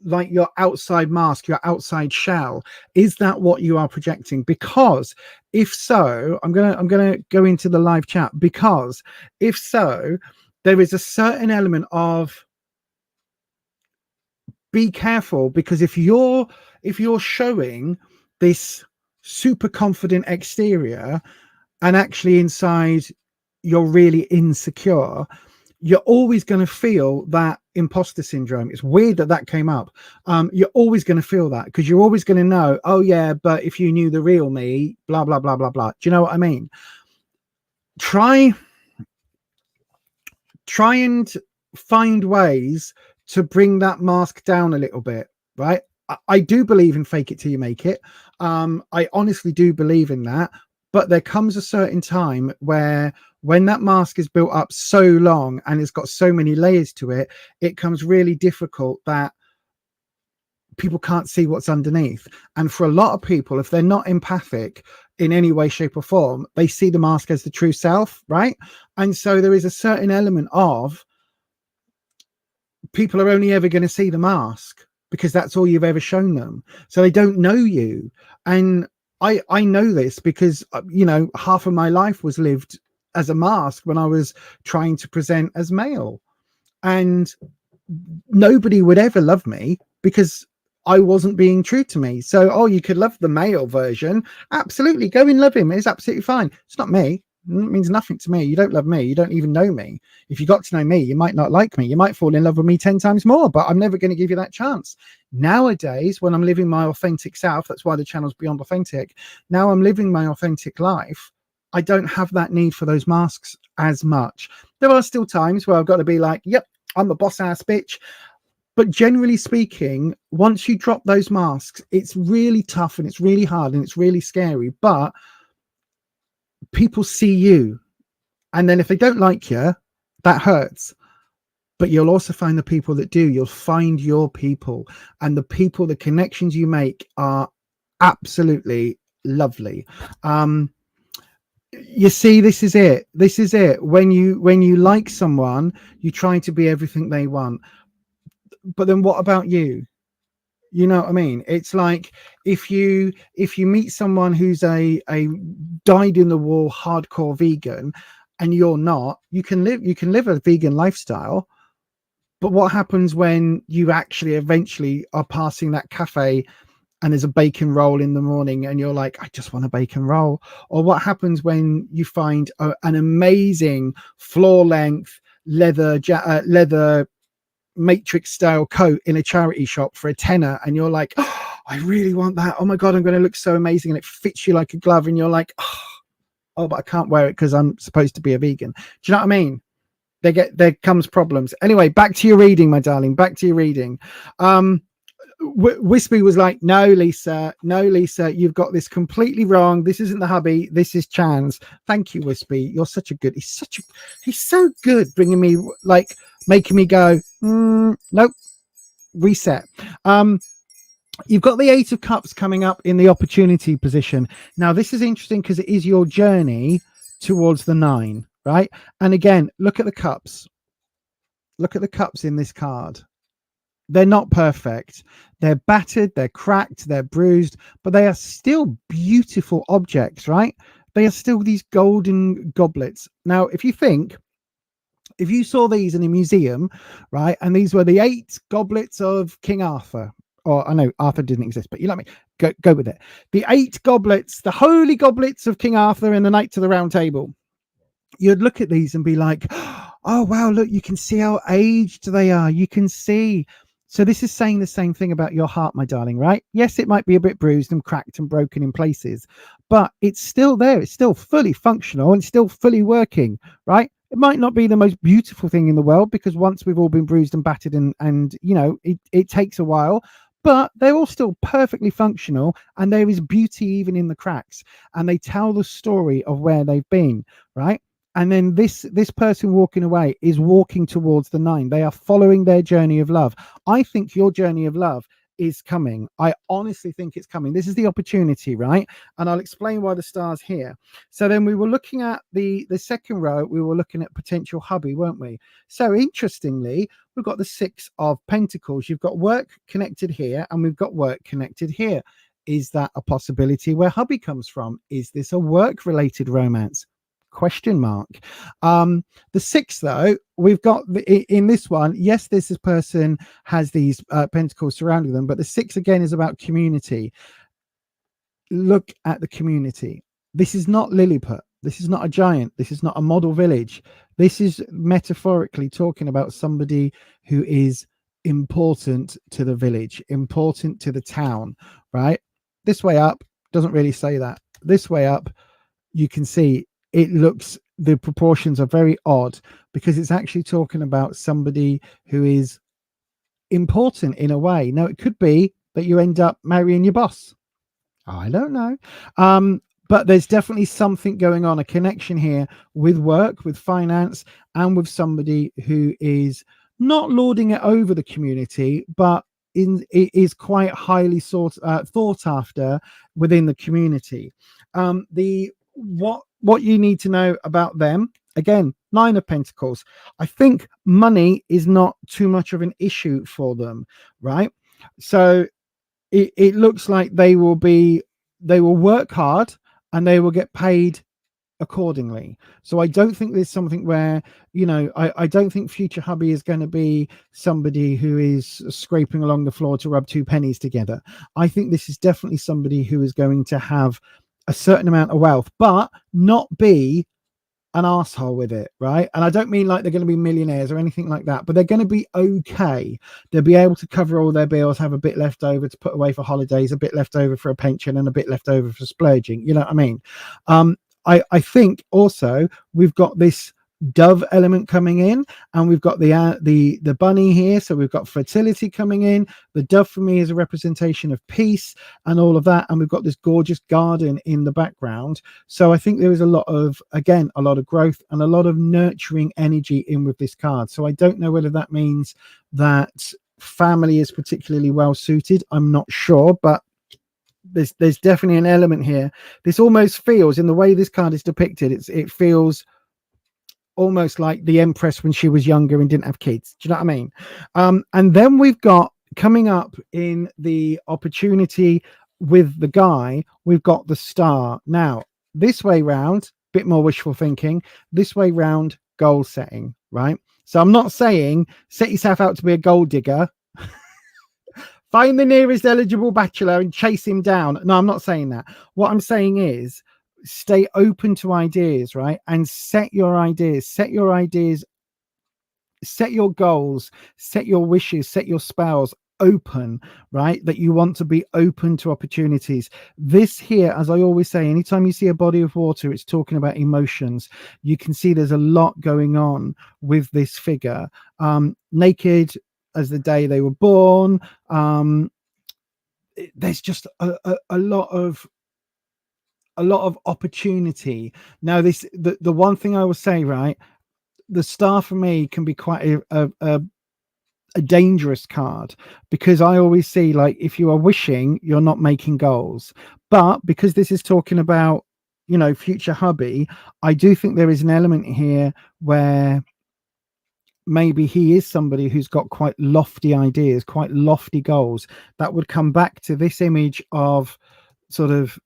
like, your outside mask, your outside shell, is that what you are projecting? Because if so, I'm gonna go into the live chat, because if so, there is a certain element of be careful, because if you're showing this super confident exterior and actually inside you're really insecure, you're always going to feel that imposter syndrome. It's weird that that came up. You're always going to feel that, because you're always going to know, oh yeah, but if you knew the real me, blah, blah, blah, blah, blah. Do you know what I mean? Try and find ways to bring that mask down a little bit, right? I do believe in fake it till you make it. I honestly do believe in that. But there comes a certain time where, when that mask is built up so long and it's got so many layers to it, it becomes really difficult that people can't see what's underneath. And for a lot of people, if they're not empathic in any way, shape or form, they see the mask as the true self, right? And so there is a certain element of people are only ever going to see the mask because that's all you've ever shown them. So they don't know you. And I know this because, you know, half of my life was lived as a mask when I was trying to present as male, and nobody would ever love me because I wasn't being true to me. So, oh, you could love the male version. Absolutely. Go and love him. It's absolutely fine. It's not me. It means nothing to me. You don't love me. You don't even know me. If you got to know me, you might not like me. You might fall in love with me 10 times more, but I'm never going to give you that chance. Nowadays, when I'm living my authentic self, that's why the channel's Beyond Authentic. Now I'm living my authentic life. I don't have that need for those masks as much. There are still times where I've got to be like, yep, I'm a boss ass bitch. But generally speaking, once you drop those masks, it's really tough and it's really hard and it's really scary. But people see you, and then if they don't like you, that hurts. But you'll also find the people that do. You'll find your people, and the people, the connections you make are absolutely lovely. You see, this is it. When you like someone, you try to be everything they want. But then what about you? You know what I mean? It's like if you meet someone who's a dyed in the wool hardcore vegan and you're not, you can live a vegan lifestyle. But what happens when you actually eventually are passing that cafe and there's a bacon roll in the morning and you're like, I just want a bacon roll? Or what happens when you find an amazing floor length leather matrix style coat in a charity shop for £10 and you're like, oh, I really want that. Oh my God, I'm going to look so amazing. And it fits you like a glove. And you're like, oh, but I can't wear it because I'm supposed to be a vegan. Do you know what I mean? There comes problems. Anyway, back to your reading, my darling, back to your reading. Wispy was like, no, Lisa, you've got this completely wrong. This isn't the hubby. This is Chan's. Thank you, Wispy. You're such a good, he's so good bringing me, like, making me go, nope, reset. You've got the 8 of Cups coming up in the opportunity position. Now, this is interesting because it is your journey towards the 9, right? And again, look at the cups. Look at the cups in this card. They're not perfect. They're battered, they're cracked, they're bruised, but they are still beautiful objects, right? They are still these golden goblets. Now, if you saw these in a museum, right, and these were the 8 goblets of King Arthur, or I know Arthur didn't exist, but you know what I mean? Go with it. The 8 goblets, the holy goblets of King Arthur in the Knights of the Round Table. You'd look at these and be like, oh, wow, look, you can see how aged they are. You can see. So this is saying the same thing about your heart, my darling, right? Yes, it might be a bit bruised and cracked and broken in places, but it's still there. It's still fully functional and still fully working, right? It might not be the most beautiful thing in the world because once we've all been bruised and battered and you know, it takes a while, but they're all still perfectly functional and there is beauty even in the cracks and they tell the story of where they've been, right? And then this person walking away is walking towards the 9. They are following their journey of love. I think your journey of love is coming. I honestly think it's coming. This is the opportunity, right? And I'll explain why the star's here. So then we were looking at the second row. We were looking at potential hubby, weren't we? So interestingly, we've got the 6 of Pentacles. You've got work connected here and we've got work connected here. Is that a possibility where hubby comes from? Is this a work-related romance? Question mark. The 6, though, we've got in this one, yes, this person has these pentacles surrounding them, but the 6 again is about community. Look at the community. This is not Lilliput. This is not a giant. This is not a model village. This is metaphorically talking about somebody who is important to the village, important to the town, right? This way up doesn't really say that. This way up, you can see it looks, the proportions are very odd because it's actually talking about somebody who is important in a way. Now, it could be that you end up marrying your boss. I don't know. But there's definitely something going on, a connection here with work, with finance, and with somebody who is not lording it over the community, but it is quite highly thought after within the community. What you need to know about them, again, 9 of Pentacles. I think money is not too much of an issue for them, right? So it looks like they will work hard and they will get paid accordingly. So I don't think there's something where, you know, I don't think future hubby is going to be somebody who is scraping along the floor to rub 2 pennies together. I think this is definitely somebody who is going to have a certain amount of wealth, but not be an asshole with it, right? And I don't mean like they're going to be millionaires or anything like that, but they're going to be okay. They'll be able to cover all their bills, have a bit left over to put away for holidays, a bit left over for a pension, and a bit left over for splurging. You know what I mean? I think also we've got this dove element coming in, and we've got the bunny here, so we've got fertility coming in. The dove for me is a representation of peace and all of that, and we've got this gorgeous garden in the background. So I think there is a lot of growth and a lot of nurturing energy in with this card. So I don't know whether that means that family is particularly well suited. I'm not sure, but there's definitely an element here. This almost feels, in the way this card is depicted, it feels almost like the Empress when she was younger and didn't have kids. Do you know what I mean? And then we've got coming up in the opportunity with the guy, we've got the Star. Now, this way round, bit more wishful thinking. This way round, goal setting, right? So I'm not saying set yourself out to be a gold digger. Find the nearest eligible bachelor and chase him down. No, I'm not saying that. What I'm saying is stay open to ideas, right? And set your ideas, set your goals, set your wishes, set your spells open, right? That you want to be open to opportunities. This here, as I always say, anytime you see a body of water, it's talking about emotions. You can see there's a lot going on with this figure. Naked as the day they were born. There's just a lot of opportunity. Now, the one thing I will say, right, the Star for me can be quite a dangerous card, because I always see, like, if you are wishing, you're not making goals. But because this is talking about, you know, future hubby, I do think there is an element here where maybe he is somebody who's got quite lofty ideas, quite lofty goals that would come back to this image of sort of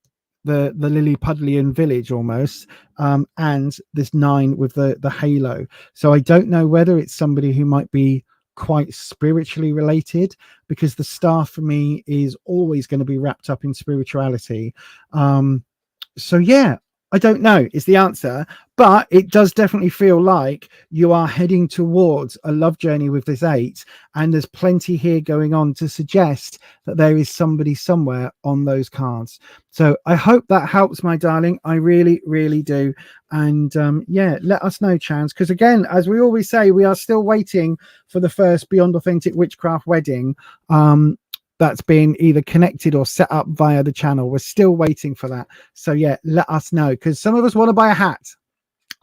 the Lilliputian village almost, and this 9 with the halo. So I don't know whether it's somebody who might be quite spiritually related, because the Star for me is always going to be wrapped up in spirituality. So yeah, I don't know is the answer, but it does definitely feel like you are heading towards a love journey with this 8, and there's plenty here going on to suggest that there is somebody somewhere on those cards. So I hope that helps, my darling. I really, really do. And yeah, let us know, Chance, because again, as we always say, we are still waiting for the first Beyond Authentic Witchcraft wedding. That's been either connected or set up via the channel. We're still waiting for that. So yeah, let us know, because some of us want to buy a hat.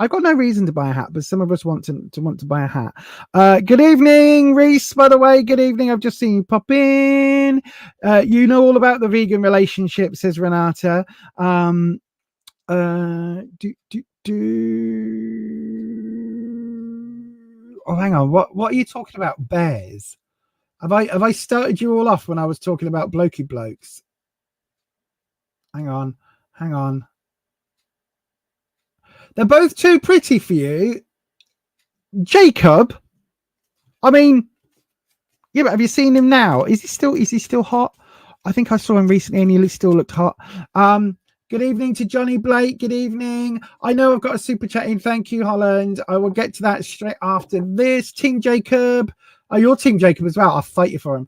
I've got no reason to buy a hat, but some of us want to buy a hat. Good evening, Reese, by the way. Good evening. I've just seen you pop in. You know all about the vegan relationship, says Renata. Oh, hang on. What are you talking about? Bears? Have I started you all off when I was talking about blokey blokes? Hang on. They're both too pretty for you, Jacob. I mean, yeah, but have you seen him now? Is he still hot? I think I saw him recently and he still looked hot. Good evening to Johnny Blake. Good evening. I know I've got a super chat in. Thank you, Holland. I will get to that straight after this. Team Jacob. Oh, you're Team Jacob as well. I'll fight you for him.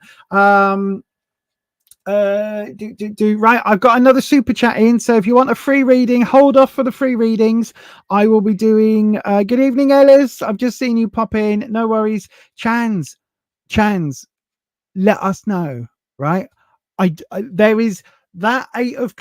Right, I've got another super chat in, so if you want a free reading, hold off for the free readings. I will be doing good evening, Ellis. I've just seen you pop in. No worries. Chans, let us know, right? There is that eight of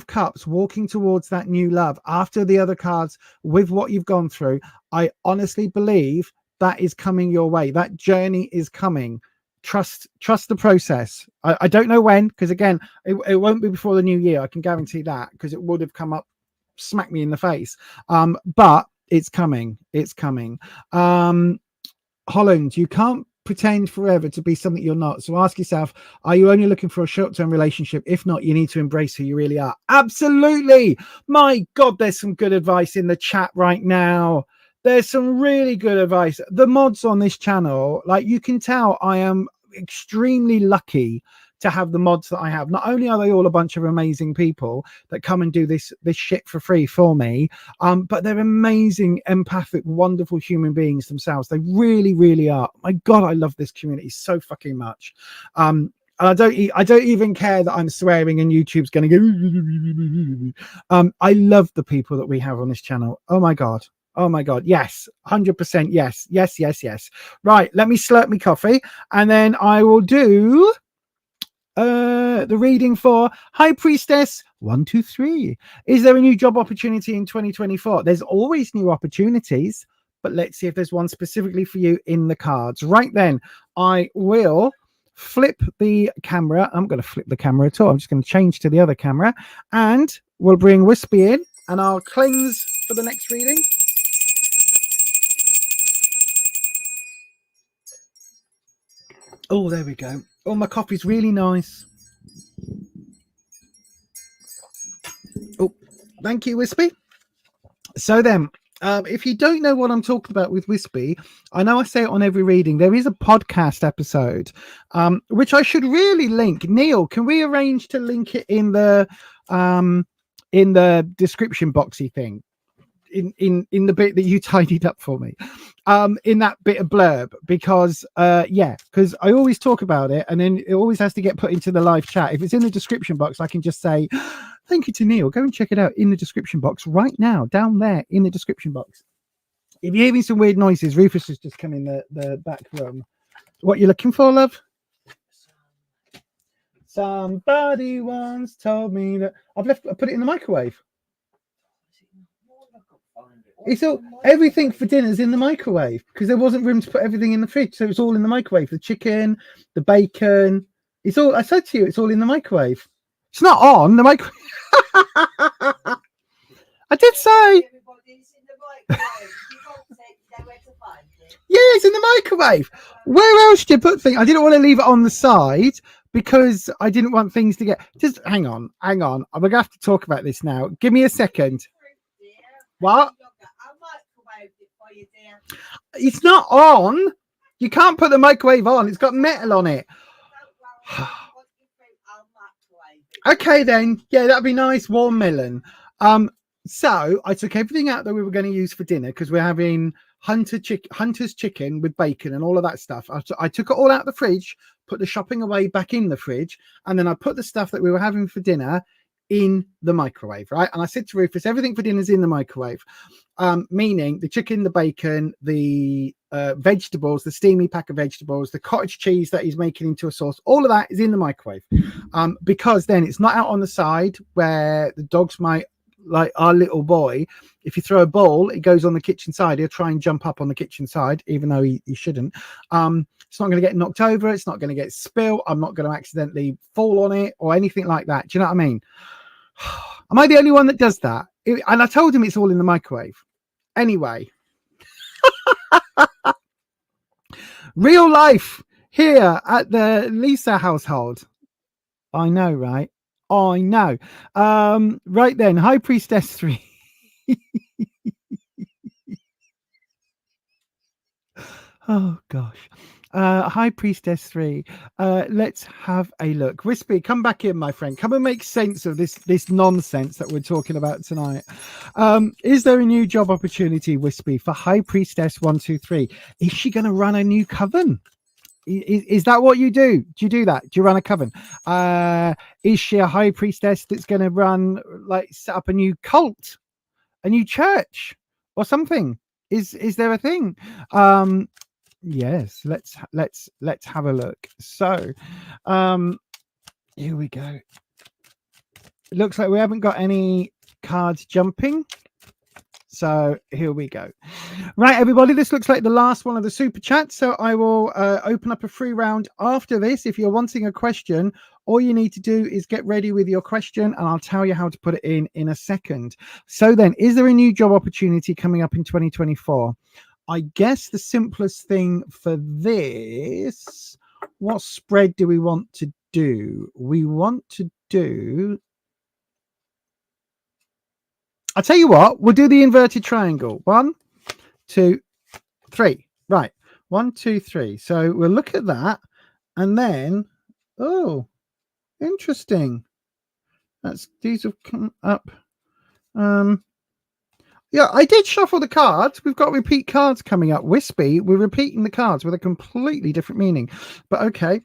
cups walking towards that new love after the other cards with what you've gone through. I honestly believe that is coming your way. That journey is coming. Trust the process. I don't know when, because again, it won't be before the new year. I can guarantee that, because it would have come up, smack me in the face. But it's coming. It's coming. Holland, you can't pretend forever to be something you're not. So ask yourself, are you only looking for a short-term relationship? If not, you need to embrace who you really are. Absolutely. My God, there's some good advice in the chat right now. There's some really good advice. The mods on this channel, like you can tell, I am extremely lucky to have the mods that I have. Not only are they all a bunch of amazing people that come and do this shit for free for me, but they're amazing, empathic, wonderful human beings themselves. They really, really are. My God, I love this community so fucking much. And I don't even care that I'm swearing and YouTube's going to go. I love the people that we have on this channel. Oh my God. Oh my God. Yes. 100%. Yes. Right. Let me slurp my coffee and then I will do the reading for High Priestess 123. Is there a new job opportunity in 2024? There's always new opportunities, but let's see if there's one specifically for you in the cards. Right then, I will flip the camera. I'm going to flip the camera at all. I'm just going to change to the other camera and we'll bring Wispy in and I'll cleanse for the next reading. Oh, there we go. Oh, my coffee's really nice. Oh, thank you, Wispy. So then, if you don't know what I'm talking about with Wispy, I know I say it on every reading. There is a podcast episode, which I should really link. Neil, can we arrange to link it in the description boxy thing? In the bit that you tidied up for me, in that bit of blurb, because because I always talk about it and then it always has to get put into the live chat. If it's in the description box, I can just say thank you to Neil. Go and check it out in the description box right now, down there in the description box. If you're hearing some weird noises, Rufus has just come in the back room. What you looking for, love? Somebody once told me that I put it in the microwave. It's all, everything for dinner's in the microwave because there wasn't room to put everything in the fridge, so it's all in the microwave. The chicken, the bacon, it's all. I said to you, it's all in the microwave. It's not on the microwave. I did say. Yeah, it's in the microwave. Where else do you put things? I didn't want to leave it on the side because I didn't want things to get. Just hang on. We're gonna have to talk about this now. Give me a second. What? It's not on. You can't put the microwave on. It's got metal on it. Okay then. Yeah, that'd be nice. Warm melon. So I took everything out that we were going to use for dinner because we're having Hunter's chicken with bacon and all of that stuff. I took it all out of the fridge, put the shopping away back in the fridge, and then I put the stuff that we were having for dinner in the microwave, right? And I said to Rufus, everything for dinner is in the microwave, meaning the chicken, the bacon, the vegetables, the steamy pack of vegetables, the cottage cheese that he's making into a sauce, all of that is in the microwave, because then it's not out on the side where the dogs might, like our little boy, if you throw a bowl, it goes on the kitchen side. He'll try and jump up on the kitchen side, even though he shouldn't. It's not going to get knocked over. It's not going to get spilled. I'm not going to accidentally fall on it or anything like that. Do you know what I mean? Am I the only one that does that? And I told him it's all in the microwave. Anyway, real life here at the Lisa household. I know, right? I know. Right then, High Priestess 3. Oh gosh. High Priestess 3. Let's have a look. Wispy, come back in, my friend. Come and make sense of this nonsense that we're talking about tonight. Is there a new job opportunity, Wispy, for High Priestess 123? Is she going to run a new coven? Is that what you do? Do you do that? Do you run a coven? Is she a high priestess that's going to run, like, set up a new cult, a new church, or something? Is there a thing? Yes. Let's have a look. So, here we go. It looks like we haven't got any cards jumping. So here we go. Right, everybody, this looks like the last one of the super chats. So I will open up a free round after this. If you're wanting a question, all you need to do is get ready with your question and I'll tell you how to put it in a second. So then, is there a new job opportunity coming up in 2024? I guess the simplest thing for this, what spread do we want to do? We want to do... I'll tell you what, we'll do the inverted triangle. 1, 2, 3. Right. 1, 2, 3. So we'll look at that. And then, oh, interesting. These have come up. Yeah, I did shuffle the cards. We've got repeat cards coming up. Wispy, we're repeating the cards with a completely different meaning. But okay.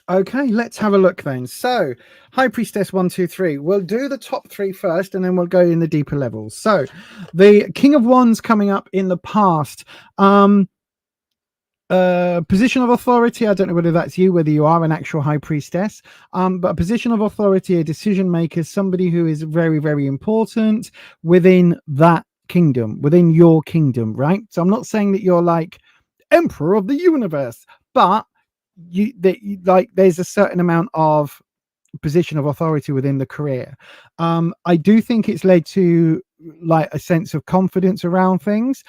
Okay, let's have a look then. So, High Priestess 1, 2, 3. We'll do the top 3 first, and then we'll go in the deeper levels. So, the King of Wands coming up in the past. Position of authority. I don't know whether that's you, whether you are an actual High Priestess. But a position of authority, a decision maker, somebody who is very, very important within that kingdom, within your kingdom, right? So, I'm not saying that you're like Emperor of the universe, but there's a certain amount of position of authority within the career. I do think it's led to like a sense of confidence around things,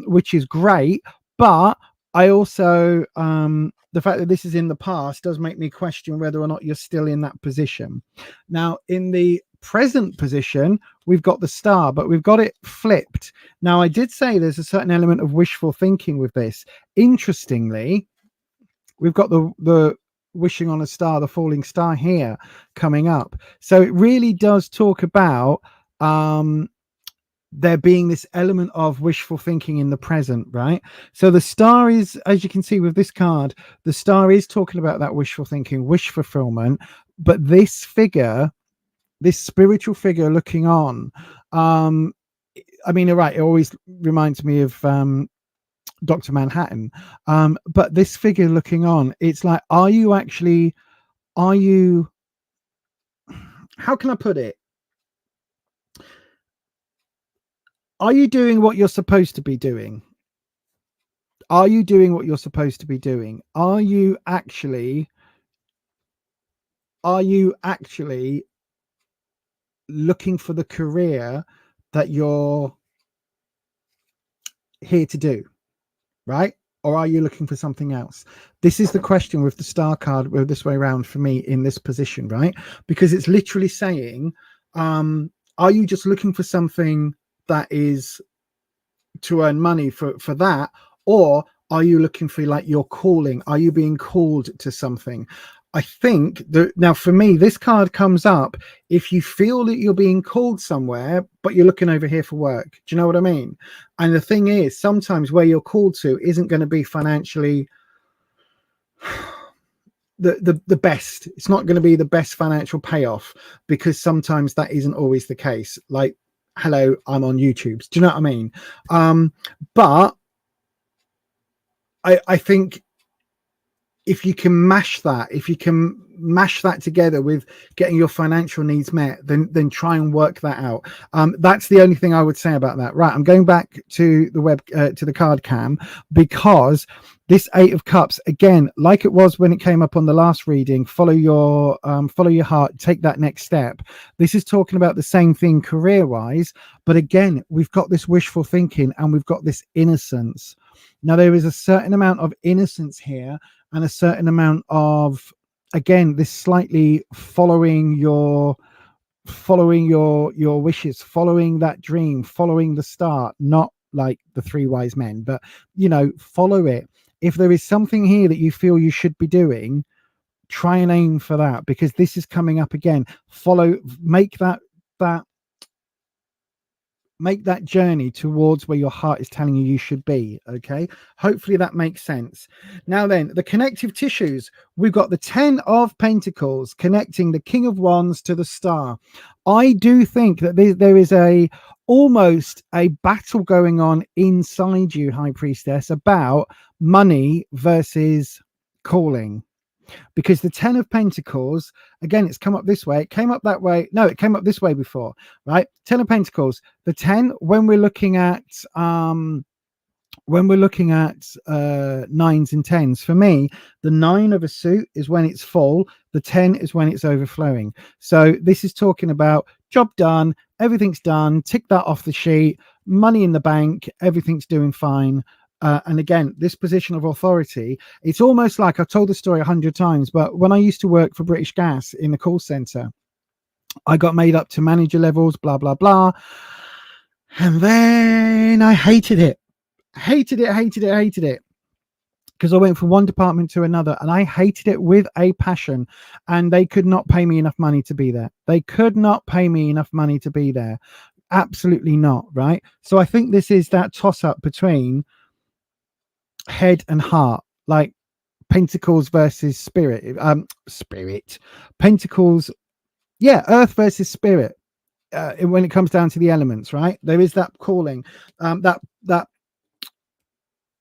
which is great, but I also the fact that this is in the past does make me question whether or not you're still in that position. Now, in the present position, we've got the star, but we've got it flipped. Now, I did say there's a certain element of wishful thinking with this. Interestingly, we've got the wishing on a star, the falling star here coming up. So it really does talk about there being this element of wishful thinking in the present, right? So the star is, as you can see with this card, the star is talking about that wishful thinking, wish fulfillment. But this figure, this spiritual figure looking on, I mean, you're right, it always reminds me of Dr. Manhattan, but this figure looking on, it's like, how can I put it? Are you doing what you're supposed to be doing? Are you doing what you're supposed to be doing? Are you actually looking for the career that you're here to do? Right? Or are you looking for something else? This is the question with the star card, with this way around for me in this position, right? Because it's literally saying, are you just looking for something that is to earn money for that? Or are you looking for like your calling? Are you being called to something? I think that now for me, this card comes up if you feel that you're being called somewhere, but you're looking over here for work. Do you know what I mean? And the thing is, sometimes where you're called to isn't going to be financially the best. It's not going to be the best financial payoff, because sometimes that isn't always the case. Like, hello, I'm on YouTube. Do you know what I mean? But I think if you can mash that together with getting your financial needs met, then try and work that out. That's the only thing I would say about that. Right, I'm going back to the web to the card cam, because this 8 of Cups, again, like it was when it came up on the last reading, follow your heart, take that next step. This is talking about the same thing career wise, but again, we've got this wishful thinking and we've got this innocence. Now, there is a certain amount of innocence here, and a certain amount of, again, this slightly following your wishes, following that dream, following the star, not like the three wise men, but you know, follow it. If there is something here that you feel you should be doing, try and aim for that, because this is coming up again. Make that journey towards where your heart is telling you you should be. Okay, hopefully that makes sense. Now then, the connective tissues, we've got the 10 of Pentacles connecting the King of Wands to the Star. I do think that there is almost a battle going on inside you, High Priestess, about money versus calling. Because the 10 of Pentacles, again, it's come up this way. It came up that way. No, it came up this way before, right? 10 of Pentacles. The 10, when we're looking at nines and tens, for me, the 9 of a suit is when it's full. The 10 is when it's overflowing. So this is talking about job done, everything's done, tick that off the sheet, money in the bank, everything's doing fine. And again, this position of authority, it's almost like, I've told the story 100 times, but when I used to work for British Gas in the call center, I got made up to manager levels, blah, blah, blah. And then I hated it. Because I went from one department to another, and I hated it with a passion, and they could not pay me enough money to be there. Absolutely not, right? So I think this is that toss-up between head and heart, like Pentacles versus spirit. Pentacles, yeah, earth versus spirit. When it comes down to the elements, right? There is that calling, that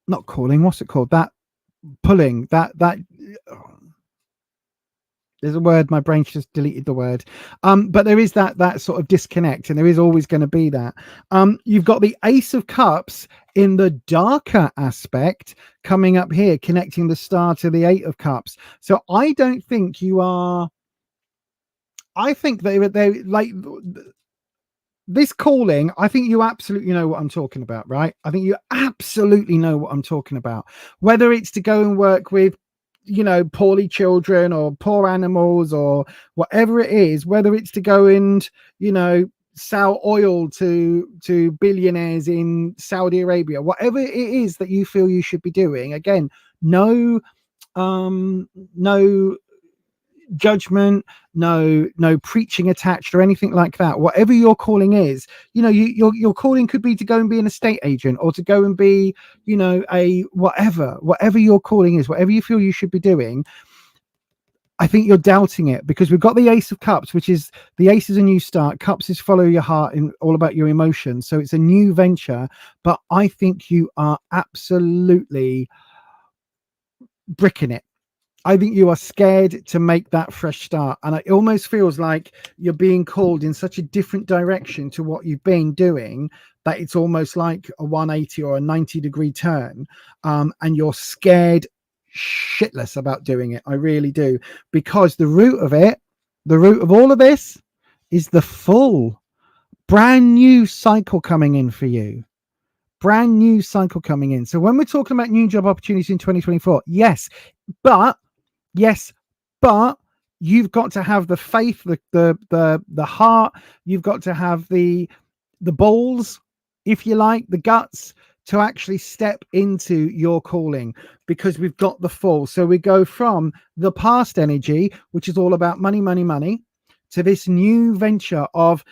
not calling, what's it called? That pulling, that there's a word, my brain just deleted the word, but there is that sort of disconnect, and there is always going to be that. You've got the Ace of Cups in the darker aspect coming up here, connecting the Star to the 8 of Cups. So I don't think you are, I think they like this calling, I think you absolutely know what I'm talking about, right? I think you absolutely know what I'm talking about. Whether it's to go and work with, you know, poorly children or poor animals or whatever it is, whether it's to go and, you know, sell oil to billionaires in Saudi Arabia, whatever it is that you feel you should be doing. Again, no judgment, no preaching attached or anything like that. Whatever your calling is, you know, your calling could be to go and be an estate agent, or to go and be, you know, a whatever your calling is, whatever you feel you should be doing. I think you're doubting it, because we've got the Ace of Cups, which is, the Ace is a new start, Cups is follow your heart and all about your emotions. So it's a new venture, but I think you are absolutely bricking it. I think you are scared to make that fresh start. And it almost feels like you're being called in such a different direction to what you've been doing, that it's almost like a 180 or a 90-degree turn. And you're scared shitless about doing it. I really do. Because the root of it, the root of all of this, is the full brand new cycle coming in for you. Brand new cycle coming in. So when we're talking about new job opportunities in 2024, yes, but you've got to have the faith, the heart. You've got to have the balls, if you like, the guts to actually step into your calling, because we've got the full. So we go from the past energy, which is all about money, to this new venture of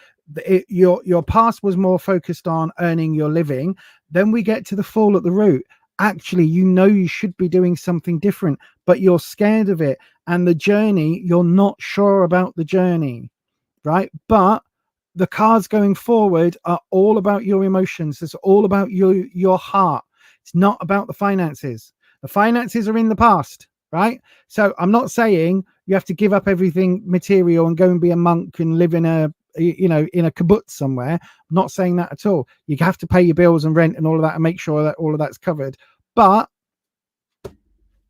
your past was more focused on earning your living. Then we get to the full at the root. Actually, you know, you should be doing something different, but you're scared of it. And the journey, you're not sure about the journey, right? But the cards going forward are all about your emotions. It's all about your heart. It's not about the finances. The finances are in the past, right? So I'm not saying you have to give up everything material and go and be a monk and live in a, you know, in a kibbutz somewhere. I'm not saying that at all. You have to pay your bills and rent and all of that and make sure that all of that's covered. But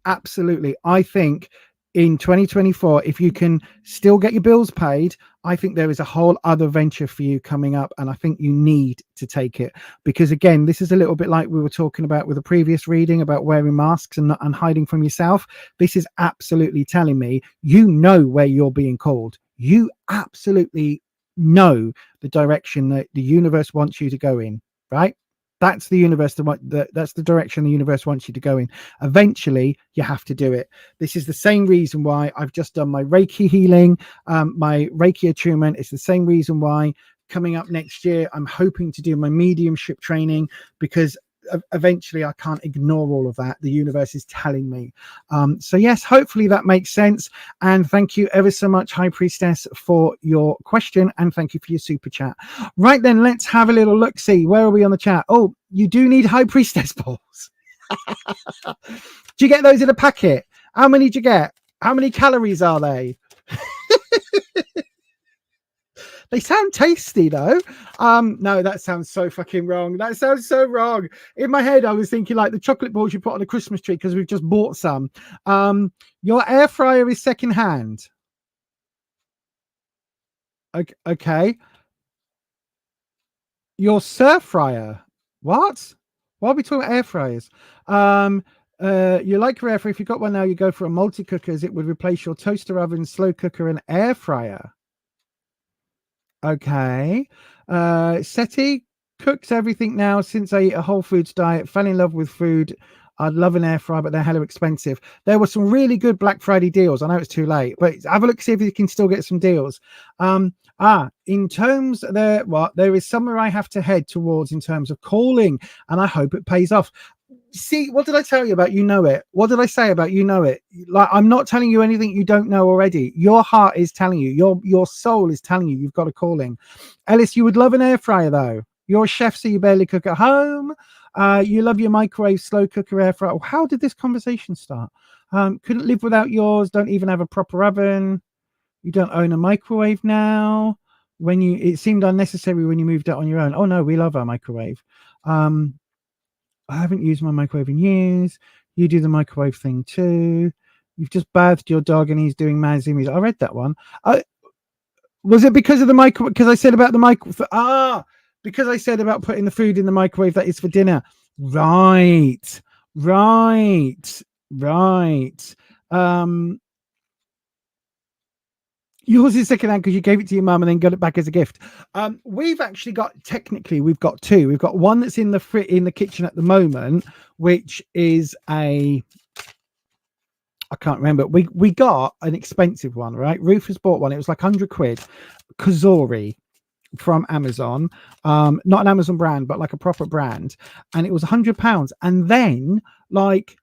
absolutely, I think in 2024, if you can still get your bills paid, I think there is a whole other venture for you coming up, and I think you need to take it. Because again, this is a little bit like we were talking about with a previous reading about wearing masks and hiding from yourself. This is absolutely telling me you know where you're being called. You absolutely know the direction that the universe wants you to go in, right? That's the universe. That's the direction the universe wants you to go in. Eventually, you have to do it. This is the same reason why I've just done my Reiki healing, my Reiki attunement. It's the same reason why coming up next year, I'm hoping to do my mediumship training, because eventually I can't ignore all of that. The universe is telling me. So yes, hopefully that makes sense. And thank you ever so much, High Priestess, for your question, and thank you for your super chat. Right then, let's have a little look. See, where are we on the chat? Oh, you do need High Priestess balls. Do you get those in a packet? How many do you get? How many calories are they? They sound tasty though. No, that sounds so fucking wrong. That sounds so wrong. In my head, I was thinking like the chocolate balls you put on a Christmas tree, because we've just bought some. Your air fryer is secondhand. Okay. Your surf fryer. What? Why are we talking about air fryers? You like your air fryer. If you got one now, you go for a multi-cooker, as it would replace your toaster oven, slow cooker, and air fryer. Okay. SETI cooks everything now. Since I eat a whole foods diet, fell in love with food. I'd love an air fryer, but they're hella expensive. There were some really good Black Friday deals. I know it's too late, but have a look, see if you can still get some deals. In terms there, there is somewhere I have to head towards in terms of calling, and I hope it pays off. See, what did I tell you about You Know It? What did I say about You Know It? Like, I'm not telling you anything you don't know already. Your heart is telling you, your soul is telling you, you've got a calling. Ellis, you would love an air fryer though. You're a chef, so you barely cook at home. You love your microwave, slow cooker, air fryer. How did this conversation start? Couldn't live without yours. Don't even have a proper oven. You don't own a microwave now. It seemed unnecessary when you moved out on your own. Oh no, we love our microwave. I haven't used my microwave in years. You do the microwave thing too. You've just bathed your dog and he's doing Mazimis. I read that one. Was it because of the microwave? Because I said about the microwave. Because I said about putting the food in the microwave that is for dinner. Right. Yours is secondhand because you gave it to your mum and then got it back as a gift. We've actually got two. We've got one that's in the kitchen at the moment, which is I can't remember. We got an expensive one, right? Rufus bought one. It was like £100. Kazori from Amazon. Not an Amazon brand, but like a proper brand. And it was £100. And then like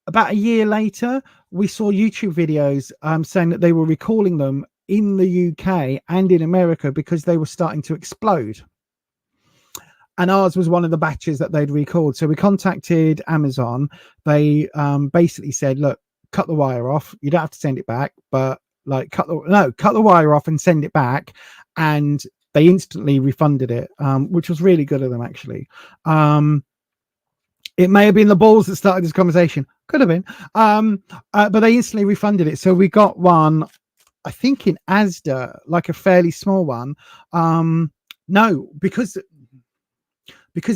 about a year later, we saw YouTube videos saying that they were recalling them in the UK and in America because they were starting to explode. And ours was one of the batches that they'd recalled. So we contacted Amazon. They basically said, look, cut the wire off. You don't have to send it back, but like cut the wire off and send it back. And they instantly refunded it, which was really good of them, actually. It may have been the balls that started this conversation. Could have been. But they instantly refunded it. So we got one, I think in Asda, like a fairly small one. No, because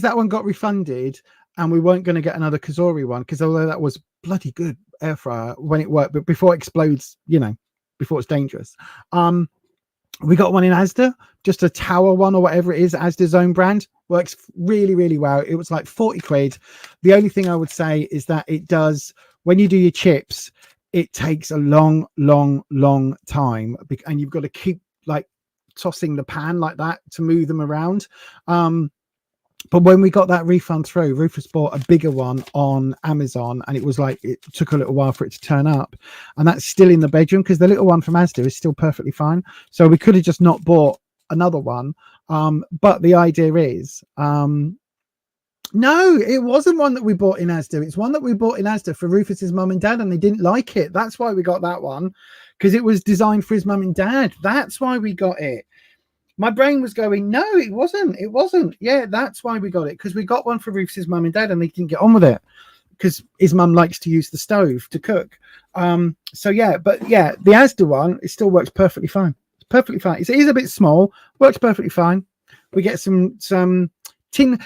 that one got refunded and we weren't going to get another Kazori one, because although that was bloody good air fryer when it worked, but before it explodes, before it's dangerous. We got one in Asda, just a tower one or whatever it is, Asda's own brand. Works really, really well. It was like £40. The only thing I would say is that it does, when you do your chips, it takes a long time, and you've got to keep like tossing the pan like that to move them around. But when we got that refund through, Rufus bought a bigger one on Amazon, and it was like, it took a little while for it to turn up, and that's still in the bedroom because the little one from Asda is still perfectly fine. So we could have just not bought another one. But the idea is, no, it wasn't one that we bought in Asda. It's one that we bought in Asda for Rufus's mum and dad, and they didn't like it. That's why we got that one, because it was designed for his mum and dad. That's why we got it. My brain was going, no, it wasn't. Yeah, that's why we got it, because we got one for Rufus's mum and dad and they didn't get on with it because his mum likes to use the stove to cook. So yeah, but yeah, the Asda one, it still works perfectly fine. It's perfectly fine. It is a bit small, works perfectly fine. We get some tin.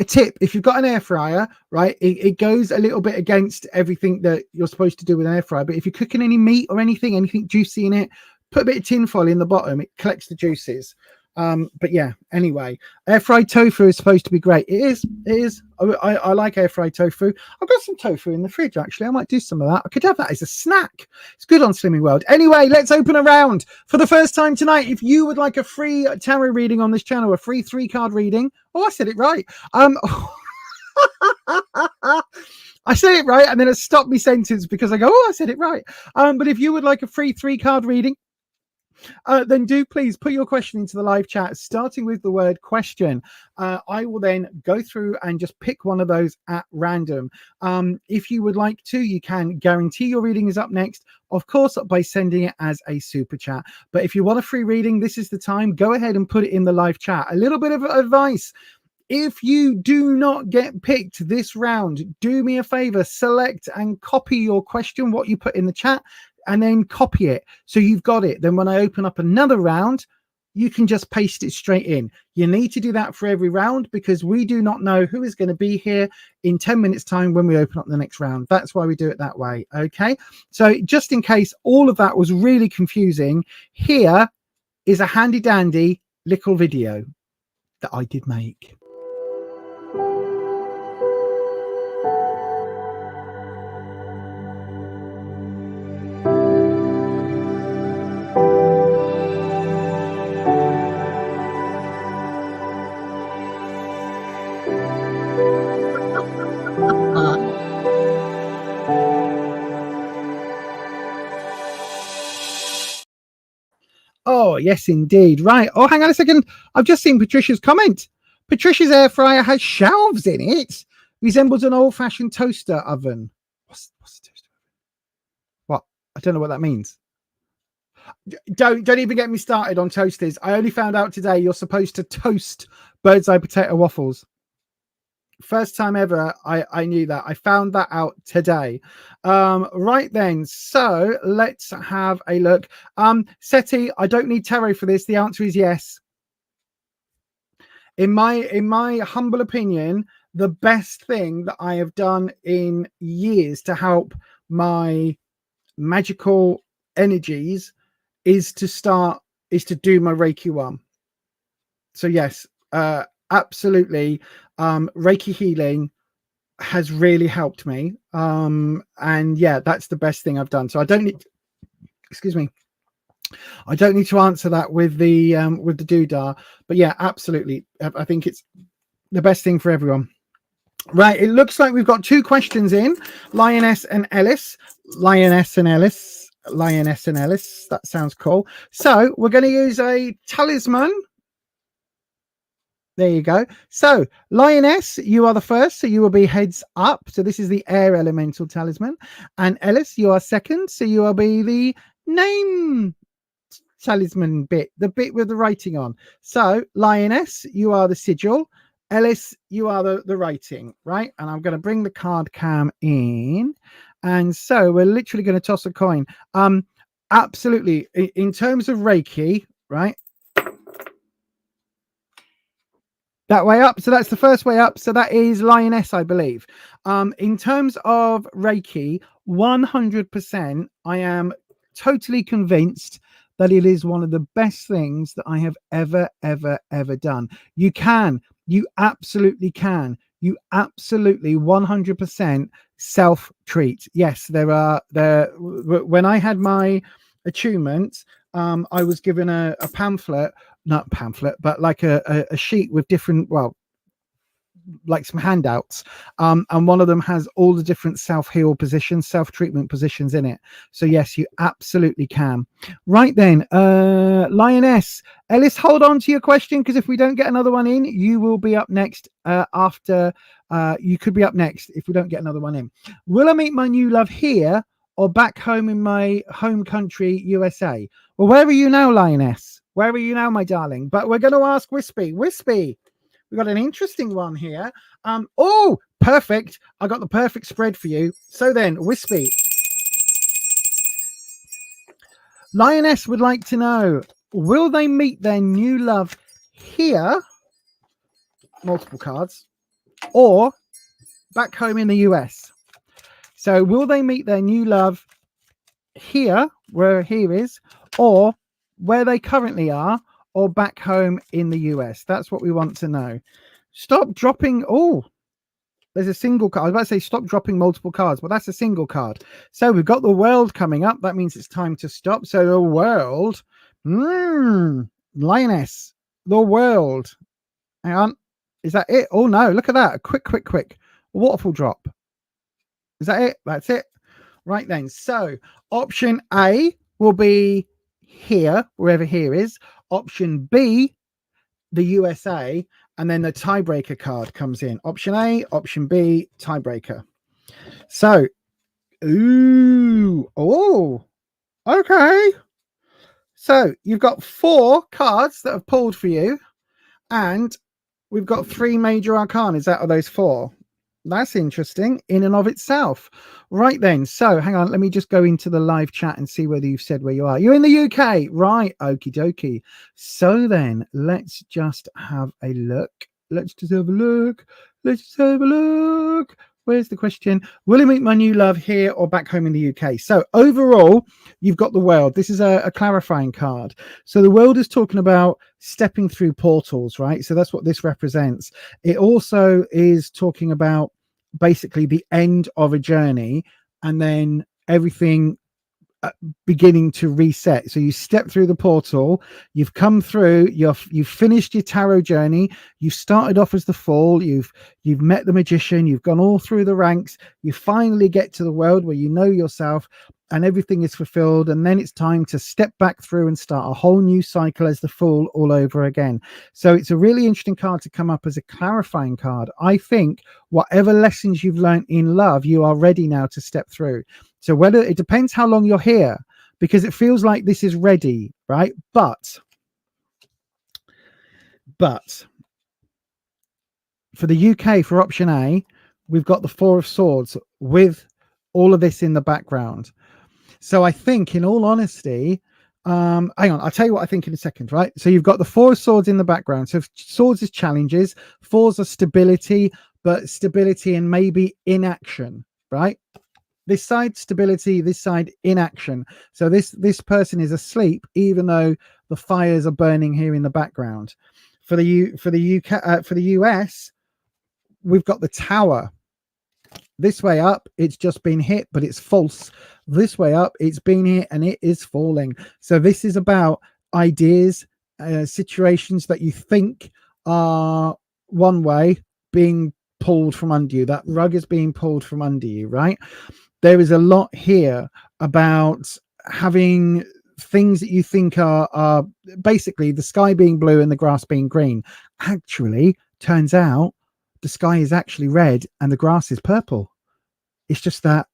A tip: if you've got an air fryer, right, it goes a little bit against everything that you're supposed to do with an air fryer. But if you're cooking any meat or anything juicy in it, put a bit of tin foil in the bottom. It collects the juices. But yeah, anyway, air fried tofu is supposed to be great. It is. I like air fried tofu. I've got some tofu in the fridge, actually. I might do some of that. I could have that as a snack. It's good on Slimming World. Anyway, let's open a round for the first time tonight. If you would like a free tarot reading on this channel, a free 3-card reading. Oh, I said it right. I said it right, and then it stopped me sentence because I go, oh, I said it right. But if you would like a free 3-card reading, then do please put your question into the live chat, starting with the word question. I will then go through and just pick one of those at random. If you would like to, you can guarantee your reading is up next, of course, by sending it as a super chat. But if you want a free reading, this is the time. Go ahead and put it in the live chat. A little bit of advice. If you do not get picked this round, do me a favor, select and copy your question, what you put in the chat, and then copy it so you've got it. Then when I open up another round, you can just paste it straight in. You need to do that for every round because we do not know who is going to be here in 10 minutes time when we open up the next round. That's why we do it that way. Okay, so just in case all of that was really confusing, here is a handy dandy little video that I did make. Oh, yes, indeed. Right. Oh, hang on a second. I've just seen Patricia's comment. Patricia's air fryer has shelves in it. Resembles an old-fashioned toaster oven. What's the toaster oven? What? I don't know what that means. Don't even get me started on toasters. I only found out today you're supposed to toast bird's eye potato waffles. First time ever I knew that. I found that out today. Right then, so let's have a look. Seti, I don't need tarot for this. The answer is yes. In my humble opinion, the best thing that I have done in years to help my magical energies is to do my Reiki 1. So yes, absolutely. Reiki healing has really helped me. And yeah, that's the best thing I've done. So I don't need, excuse me, I don't need to answer that with the doodah, but yeah, absolutely. I think it's the best thing for everyone. Right. It looks like we've got 2 questions in. Lioness and Ellis. That sounds cool. So we're going to use a talisman. There you go. So, Lioness, you are the first, so you will be heads up. So this is the air elemental talisman. And Ellis, you are second, so you will be the name talisman bit, the bit with the writing on. So, Lioness, you are the sigil. Ellis, you are the writing, right? And I'm going to bring the card cam in. And so we're literally going to toss a coin. Absolutely. In terms of Reiki, right? That way up. So that's the first way up. So that is Lioness, I believe. In terms of Reiki, 100%, I am totally convinced that it is one of the best things that I have ever done. You absolutely can. You absolutely 100% self-treat. Yes, when I had my attunement, I was given a pamphlet, not pamphlet, but like a sheet with different, well, like some handouts, and one of them has all the different self-heal positions, self-treatment positions in it. So yes, you absolutely can. Right then, Lioness, Ellis, hold on to your question, because if we don't get another one in, you will be up next. You could be up next if we don't get another one in. Will I meet my new love here or back home in my home country, USA? Well, where are you now, Lioness? Where are you now, my darling? But we're going to ask Wispy. We've got an interesting one here. Oh, perfect. I got the perfect spread for you. So then, Wispy. Lioness would like to know, will they meet their new love here? Multiple cards. Or back home in the US? So will they meet their new love here, where here is, or where they currently are, or back home in the US? That's what we want to know. Stop dropping. Oh, there's a single card. I was about to say stop dropping multiple cards, but that's a single card. So we've got the world coming up. That means it's time to stop. So the world. Lioness. The world. Hang on. Is that it? Oh, no. Look at that. A quick. Waterfall drop. Is that it? That's it. Right then. So option A will be here, wherever here is. Option B, the USA. And then the tiebreaker card comes in. Option A, option B, tiebreaker. So, okay. So you've got 4 cards that have pulled for you. And we've got 3 major arcanas out of those 4. That's interesting in and of itself. Right then. So hang on. Let me just go into the live chat and see whether you've said where you are. You're in the UK. Right. Okie dokie. So then let's just have a look. Let's just have a look. Where's the question? Will I meet my new love here or back home in the UK? So overall, you've got the world. This is a clarifying card. So the world is talking about stepping through portals, right? So that's what this represents. It also is talking about basically the end of a journey and then everything beginning to reset. So you step through the portal, you've come through, you've finished your tarot journey, you started off as the Fool, you've met the Magician, you've gone all through the ranks, you finally get to the world where you know yourself and everything is fulfilled, and then it's time to step back through and start a whole new cycle as the Fool all over again. So it's a really interesting card to come up as a clarifying card. I think whatever lessons you've learned in love, you are ready now to step through. So whether it depends how long you're here, because it feels like this is ready, right? But for the UK, for option A, we've got the 4 of Swords with all of this in the background. So I think, in all honesty, hang on, I'll tell you what I think in a second, right? So you've got the 4 of Swords in the background. So Swords is challenges, 4s are stability, but stability and maybe inaction, right? This side stability, this side inaction. So this person is asleep, even though the fires are burning here in the background. For the US, we've got the Tower. This way up, it's just been hit, but it's false. This way up, it's been hit and it is falling. So this is about ideas, situations that you think are one way being pulled from under you. That rug is being pulled from under you, right? There is a lot here about having things that you think are basically the sky being blue and the grass being green. Actually, turns out the sky is actually red and the grass is purple. It's just that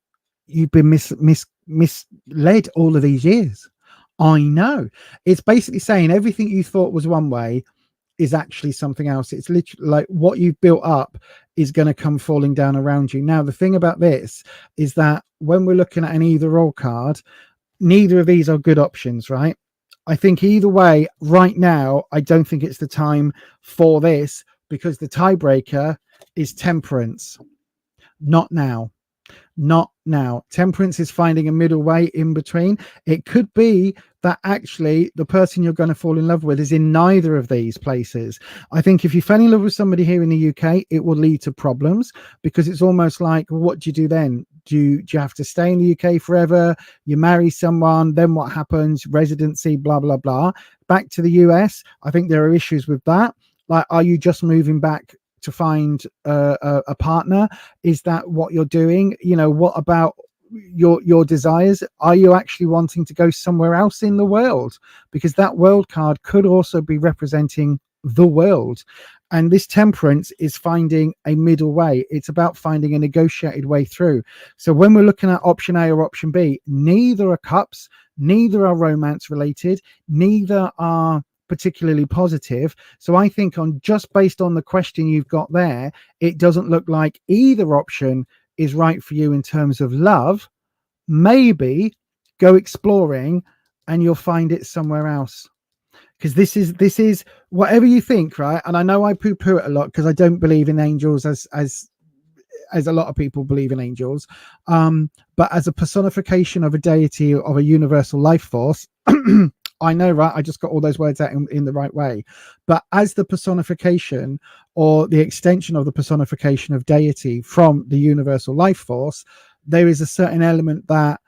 you've been misled all of these years. I know. It's basically saying everything you thought was one way is actually something else. It's literally like what you've built up is going to come falling down around you. Now, the thing about this is that when we're looking at an either or card, neither of these are good options, right? I think either way right now, I don't think it's the time for this, because the tiebreaker is Temperance. Not now. Not now. Temperance is finding a middle way in between. It could be that actually the person you're going to fall in love with is in neither of these places. I think if you fell in love with somebody here in the UK, it will lead to problems, because it's almost like, well, what do you do then? Do you have to stay in the UK forever? You marry someone, then what happens? Residency, blah, blah, blah. Back to the US, I think there are issues with that. Like, are you just moving back to find a partner? Is that what you're doing? You know, what about your desires? Are you actually wanting to go somewhere else in the world? Because that world card could also be representing the world, and this Temperance is finding a middle way. It's about finding a negotiated way through. So when we're looking at option A or option B, neither are cups, neither are romance related, neither are particularly positive. So I think on just based on the question you've got there, it doesn't look like either option is right for you in terms of love. Maybe go exploring and you'll find it somewhere else, because this is whatever you think, right? And I know I poo-poo it a lot because I don't believe in angels as a lot of people believe in angels, but as a personification of a deity, of a universal life force, I know, right? I just got all those words out in the right way. But as the personification or the extension of the personification of deity from the universal life force, there is a certain element that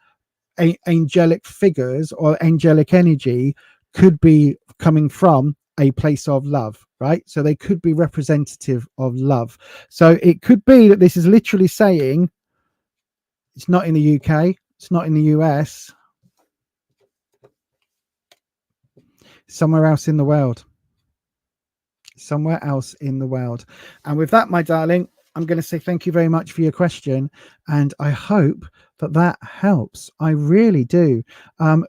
angelic figures or angelic energy could be coming from a place of love, right? So they could be representative of love. So it could be that this is literally saying it's not in the UK, it's not in the US, somewhere else in the world. Somewhere else in the world. And with that, my darling, I'm going to say thank you very much for your question, and I hope that helps. I really do.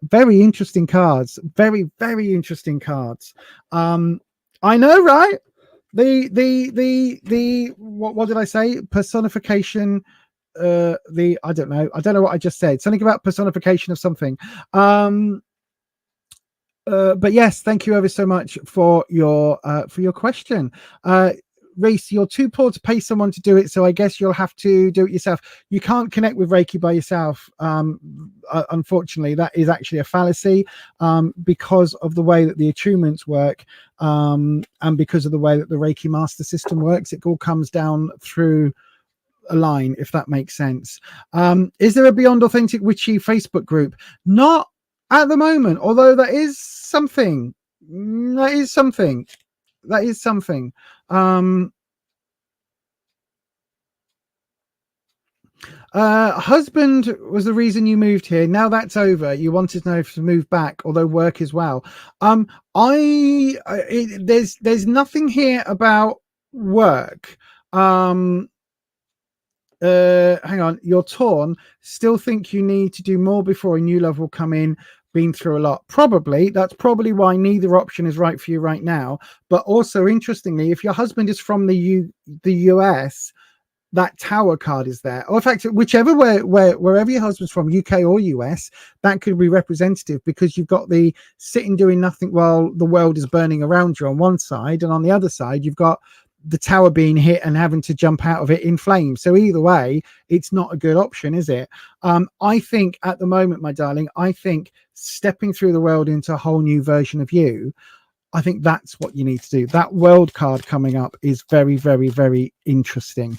Very interesting cards. Very, very interesting cards. I know, right? The what did I say? Personification. I don't know what I just said. Something about personification of something. But yes, thank you ever so much for your question. Reese, you're too poor to pay someone to do it, so I guess you'll have to do it yourself. You can't connect with Reiki by yourself. Unfortunately, that is actually a fallacy, because of the way that the attunements work, and because of the way that the Reiki master system works. It all comes down through a line, if that makes sense. Is there a Beyond Authentic Witchy Facebook group? Not at the moment, although that is something. Husband was the reason you moved here. Now that's over. You wanted to know if to move back, although work as well. There's nothing here about work. Hang on, you're torn. Still think you need to do more before a new love will come in. Been through a lot. Probably. That's probably why neither option is right for you right now. But also, interestingly, if your husband is from the US, that Tower card is there. Or in fact, whichever wherever your husband's from, UK or US, that could be representative, because you've got the sitting doing nothing while the world is burning around you on one side, and on the other side you've got the tower being hit and having to jump out of it in flames. So either way, it's not a good option, is it? I think at the moment, my darling, I think stepping through the world into a whole new version of you, I think that's what you need to do. That world card coming up is very, very, very interesting.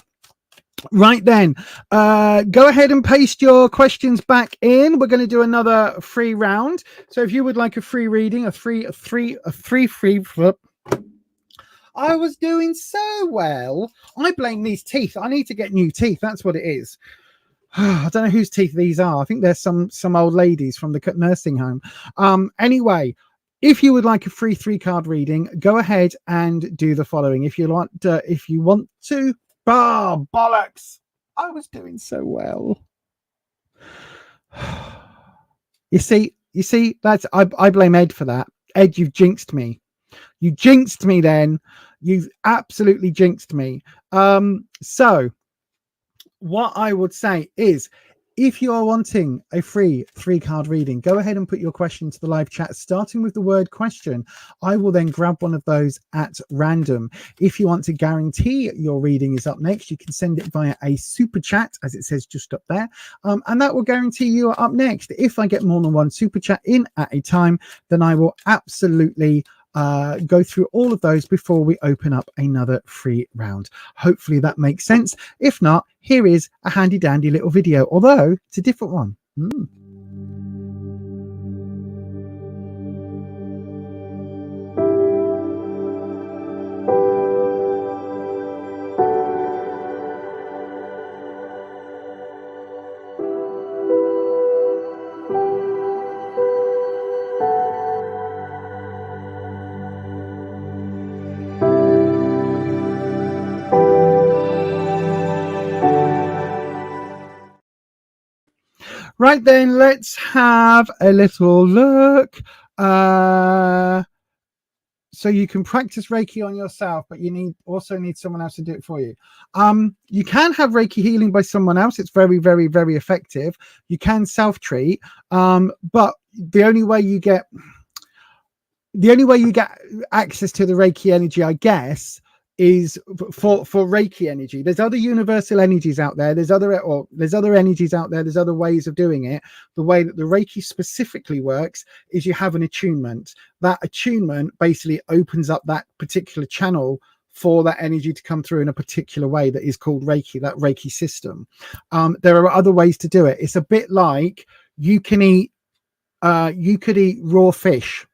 Right then, go ahead and paste your questions back in. We're going to do another free round. So if you would like a free reading, a free flip. I was doing so well. I blame these teeth. I need to get new teeth. That's what it is. I don't know whose teeth these are. I think they're some old ladies from the nursing home. Anyway, if you would like a free 3-card reading, go ahead and do the following. If you want to, bollocks! I was doing so well. You see, that's I blame Ed for that. Ed, you've jinxed me. You jinxed me then. You've absolutely jinxed me. So what I would say is, if you are wanting a free 3-card reading, go ahead and put your question to the live chat, starting with the word question. I will then grab one of those at random. If you want to guarantee your reading is up next, you can send it via a super chat, as it says just up there. And that will guarantee you are up next. If I get more than one super chat in at a time, then I will absolutely go through all of those before we open up another free round. Hopefully that makes sense. If not, here is a handy dandy little video, although it's a different one. Right then, let's have a little look. So you can practice Reiki on yourself, but you also need someone else to do it for you. You can have Reiki healing by someone else. It's very, very, very effective. You can self-treat, but the only way you get access to the Reiki energy, I guess, is for Reiki energy. There's other universal energies out there. There's other energies out there. There's other ways of doing it. The way that the Reiki specifically works is you have an attunement. That attunement basically opens up that particular channel for that energy to come through in a particular way that is called Reiki, that Reiki system. There are other ways to do it. It's a bit like you could eat raw fish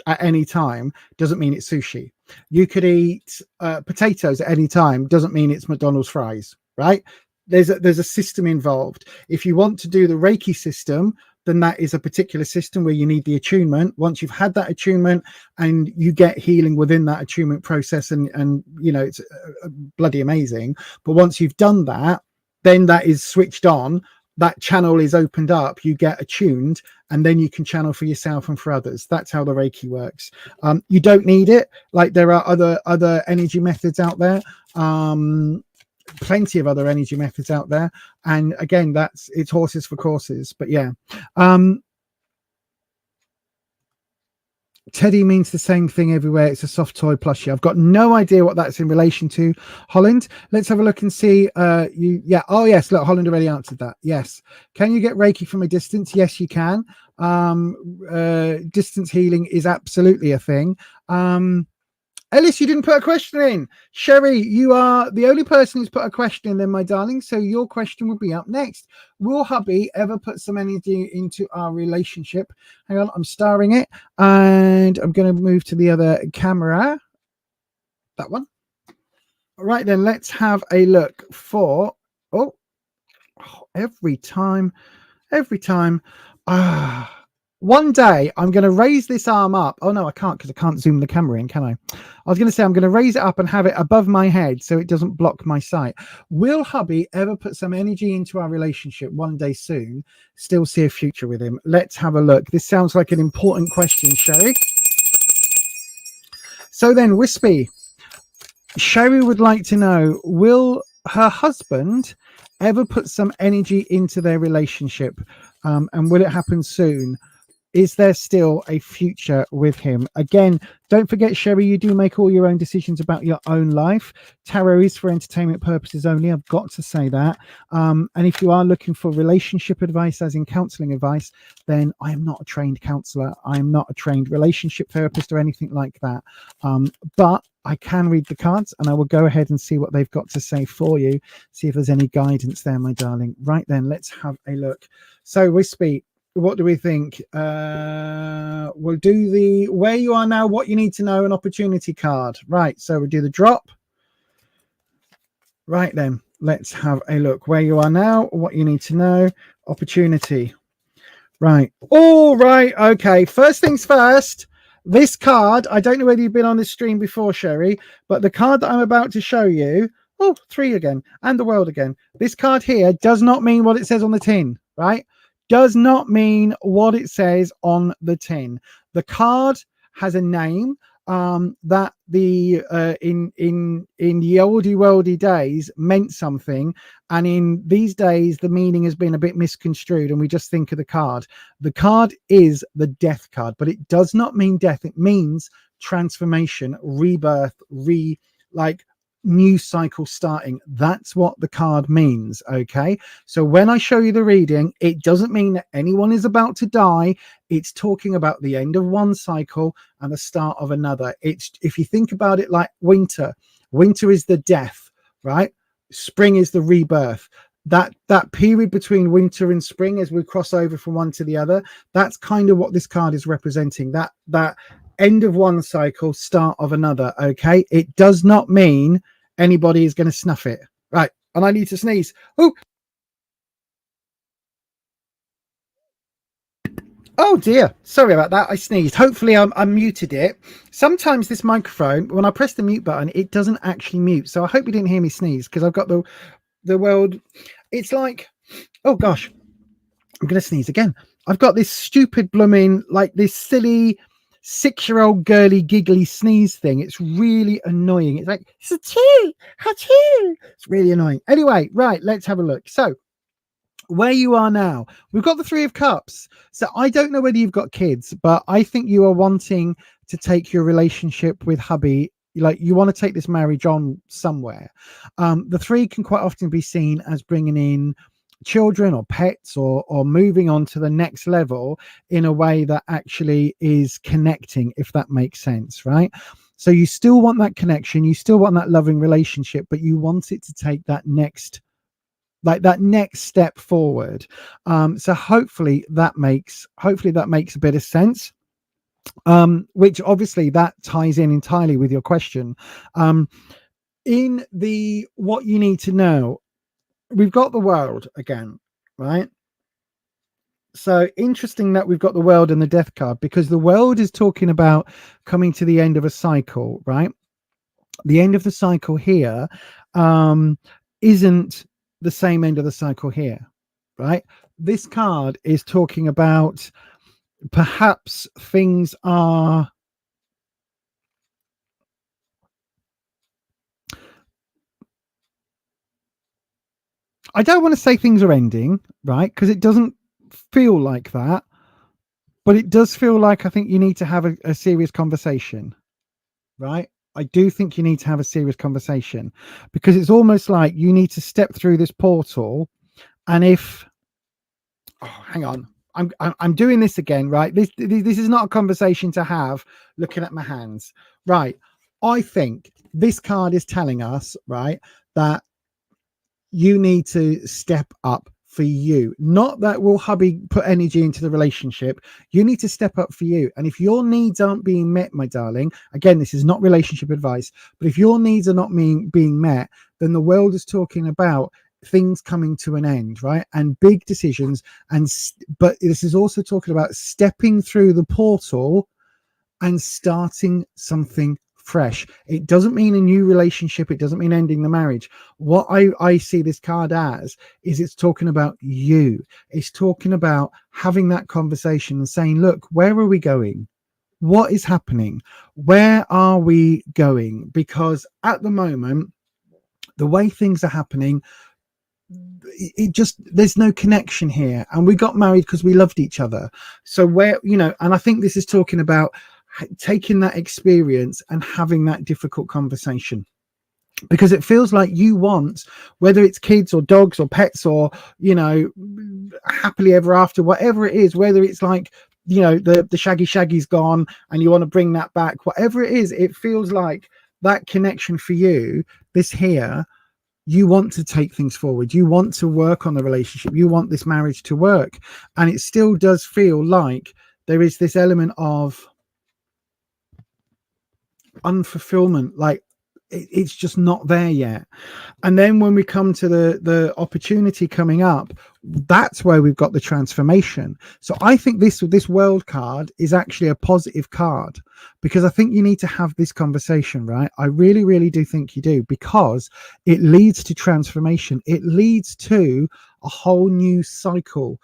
at any time, doesn't mean it's sushi. You could eat potatoes at any time, doesn't mean it's McDonald's fries, right? There's a system involved. If you want to do the Reiki system, then that is a particular system where you need the attunement. Once you've had that attunement and you get healing within that attunement process, and you know, it's bloody amazing. But once you've done that, then that is switched on. That channel is opened up, you get attuned, and then you can channel for yourself and for others. That's how the Reiki works. You don't need it. Like, there are other energy methods out there, plenty of other energy methods out there. And again, it's horses for courses. But yeah, Teddy means the same thing everywhere. It's a soft toy plushie. I've got no idea what that's in relation to. Holland, let's have a look and see. Oh yes, look, Holland already answered that. Yes. Can you get Reiki from a distance? Yes, you can. Distance healing is absolutely a thing. Ellis, you didn't put a question in. Sherry, you are the only person who's put a question in then, my darling. So your question will be up next. Will hubby ever put some energy into our relationship? Hang on, I'm starring it. And I'm going to move to the other camera. That one. All right, then let's have a look for... Oh, every time. One day I'm going to raise this arm up. Oh no, I can't, because I can't zoom the camera in, can I? I was going to say I'm going to raise it up and have it above my head so it doesn't block my sight. Will hubby ever put some energy into our relationship one day soon? Still see a future with him? Let's have a look. This sounds like an important question, Sherry. So then, Wispy, Sherry would like to know, will her husband ever put some energy into their relationship? And will it happen soon? Is there still a future with him? Again, don't forget, Sherry, you do make all your own decisions about your own life. Tarot is for entertainment purposes only. I've got to say that. And if you are looking for relationship advice, as in counseling advice, then I am not a trained counselor. I am not a trained relationship therapist or anything like that. But I can read the cards, and I will go ahead and see what they've got to say for you. See if there's any guidance there, my darling. Right then, let's have a look. So, Wispy, what do we think? We'll do the where you are now, what you need to know, an opportunity card. Right, so we'll do the drop. Right then, let's have a look. Where you are now, what you need to know, opportunity. Right. All right. Okay. First things first. This card, I don't know whether you've been on this stream before, Sherry, but the card that I'm about to show you, oh, 3 again, and the world again. This card here does not mean what it says on the tin, right? Does not mean what it says on the tin. The card has a name that the in the oldie worldy days meant something, and in these days the meaning has been a bit misconstrued, and we just think of the card. The card is the death card, but it does not mean death. It means transformation, rebirth, new cycle starting. That's what the card means. Okay, so when I show you the reading, it doesn't mean that anyone is about to die. It's talking about the end of one cycle and the start of another. It's, if you think about it like winter is the death, right? Spring is the rebirth. That period between winter and spring, as we cross over from one to the other, that's kind of what this card is representing. That end of one cycle, start of another. Okay, it does not mean anybody is going to snuff it. Right, and I need to sneeze. Oh dear, sorry about that. I sneezed. Hopefully I muted it. Sometimes this microphone, when I press the mute button, it doesn't actually mute. So I hope you didn't hear me sneeze, because I've got the world. It's like, oh gosh, I'm going to sneeze again. I've got this stupid blooming, like this silly 6-year-old girly giggly sneeze thing. It's really annoying. It's like, it's a chew, ha-chew. It's really annoying. Anyway, right, let's have a look. So where you are now, we've got the 3 of Cups. So I don't know whether you've got kids, but I think you are wanting to take your relationship with hubby like you want to take this marriage on somewhere. The 3 can quite often be seen as bringing in children or pets, or moving on to the next level in a way that actually is connecting, if that makes sense, right? So you still want that connection, you still want that loving relationship, but you want it to take that next, like that next step forward. So hopefully that makes a bit of sense. Which obviously that ties in entirely with your question. In the what you need to know, we've got the world again, right? So interesting that we've got the world and the death card, because the world is talking about coming to the end of a cycle, right? The end of the cycle here isn't the same end of the cycle here, right? This card is talking about perhaps things are, I don't want to say things are ending, right? Because it doesn't feel like that, but it does feel like I think you need to have a serious conversation, right? I do think you need to have a serious conversation, because it's almost like you need to step through this portal. And if, oh, hang on, I'm doing this again, right? This is not a conversation to have looking at my hands, right? I think this card is telling us, right, that you need to step up for you. Not that will hubby put energy into the relationship. You need to step up for you. And if your needs aren't being met, my darling, again, this is not relationship advice, but if your needs are not being met, then the world is talking about things coming to an end, right? And big decisions. But this is also talking about stepping through the portal and starting something fresh. It doesn't mean a new relationship. It doesn't mean ending the marriage. What I see this card as is it's talking about you. It's talking about having that conversation and saying, look, where are we going? What is happening? Where are we going? Because at the moment, the way things are happening, it just, there's no connection here. And we got married because we loved each other. So where, you know, and I think this is talking about taking that experience and having that difficult conversation, because it feels like you want, whether it's kids or dogs or pets or, you know, happily ever after, whatever it is, whether it's like, you know, the shaggy's gone and you want to bring that back, whatever it is, it feels like that connection for you, this here, you want to take things forward. You want to work on the relationship. You want this marriage to work. And it still does feel like there is this element of unfulfillment, like it's just not there yet. And then when we come to the opportunity coming up, that's where we've got the transformation. So I think this world card is actually a positive card, because I think you need to have this conversation, right? I really, really do think you do, because it leads to transformation. It leads to a whole new cycle.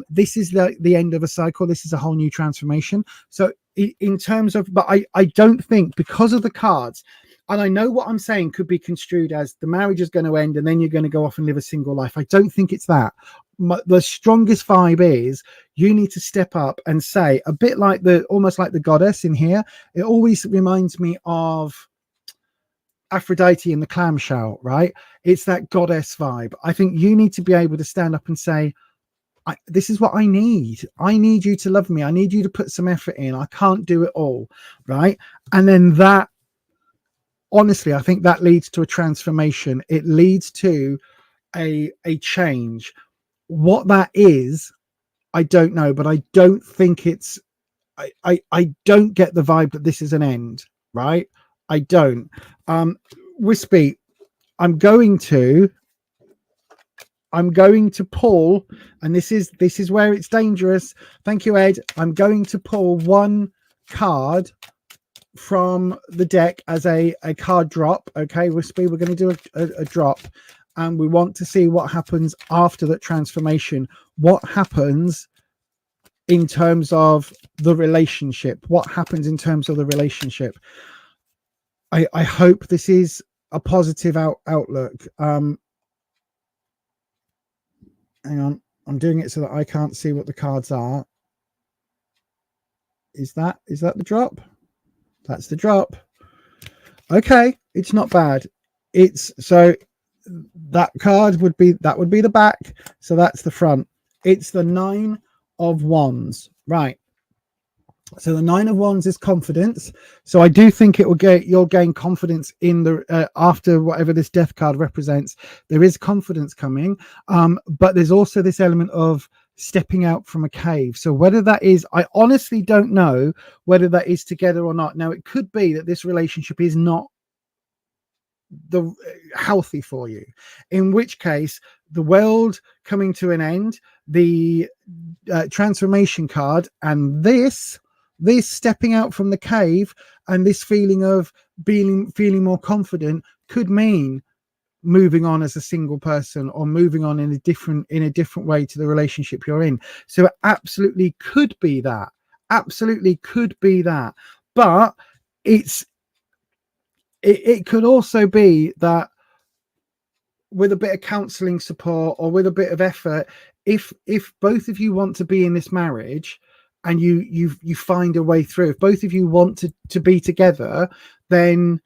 This is the end of a cycle. This is a whole new transformation. So in terms of, but I don't think, because of the cards, and I know what I'm saying could be construed as the marriage is going to end and then you're going to go off and live a single life. I don't think it's that. The strongest vibe is you need to step up and say, a bit like almost like the goddess in here. It always reminds me of Aphrodite in the clamshell, right? It's that goddess vibe. I think you need to be able to stand up and say, this is what I need. I need you to love me. I need you to put some effort in. I can't do it all, right? And then that, honestly, I think that leads to a transformation. It leads to a change. What that is, I don't know, but I don't think it's, I don't get the vibe that this is an end, right? I don't. Wispy, I'm going to pull, and this is where it's dangerous. Thank you, Ed. I'm going to pull one card from the deck as a card drop. Okay, Wispy, we're going to do a drop, and we want to see what happens after that transformation. What happens in terms of the relationship? What happens in terms of the relationship? I hope this is a positive outlook. Hang on, I'm doing it so that I can't see what the cards are. Is that the drop? That's the drop. Okay, it's not bad. It's so that card would be the back, so that's the front. It's the 9 of Wands, right? So the 9 of Wands is confidence. So I do think you'll gain confidence in the after whatever this death card represents. There is confidence coming, but there's also this element of stepping out from a cave. So whether that is, I honestly don't know whether that is together or not. Now it could be that this relationship is not the healthy for you, in which case the world coming to an end, the transformation card, and this stepping out from the cave and this feeling of feeling more confident could mean moving on as a single person or moving on in a different way to the relationship you're in. So it absolutely could be that, but it could also be that with a bit of counseling support or with a bit of effort, if both of you want to be in this marriage and you find a way through, if both of you want to be together, then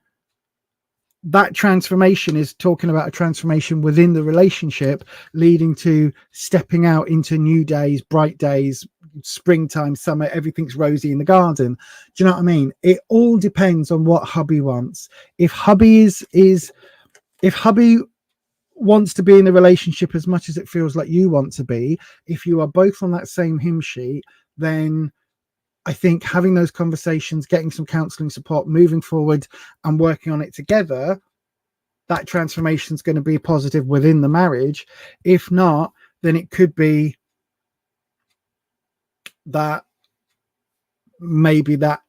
that transformation is talking about a transformation within the relationship, leading to stepping out into new days, bright days, springtime, summer, everything's rosy in the garden. Do you know what I mean? It all depends on what hubby wants. If hubby if hubby wants to be in the relationship as much as it feels like you want to be, if you are both on that same hymn sheet, then I think having those conversations, getting some counseling support, moving forward and working on it together, that transformation is going to be positive within the marriage. If not, then it could be that maybe that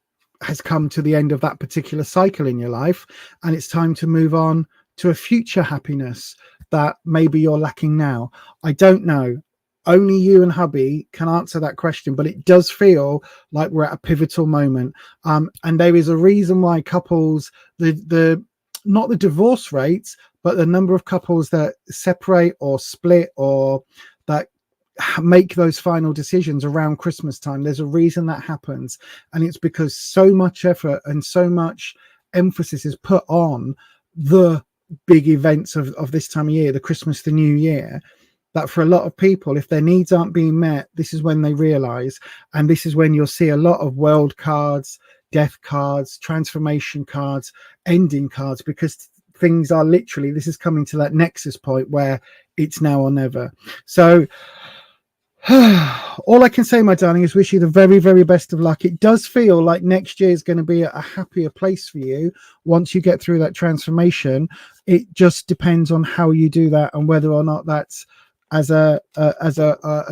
has come to the end of that particular cycle in your life and it's time to move on to a future happiness that maybe you're lacking now. I don't know. Only you and hubby can answer that question, but it does feel like we're at a pivotal moment. And there is a reason why couples, not the divorce rates, but the number of couples that separate or split or that make those final decisions around Christmas time. There's a reason that happens. And it's because so much effort and so much emphasis is put on the big events of this time of year, the Christmas, the New Year, that for a lot of people, if their needs aren't being met, this is when they realize, and this is when you'll see a lot of world cards, death cards, transformation cards, ending cards, because things are literally, this is coming to that nexus point where it's now or never. So all I can say, my darling, is wish you the very, very best of luck. It does feel like next year is going to be a happier place for you once you get through that transformation. It just depends on how you do that and whether or not that's as a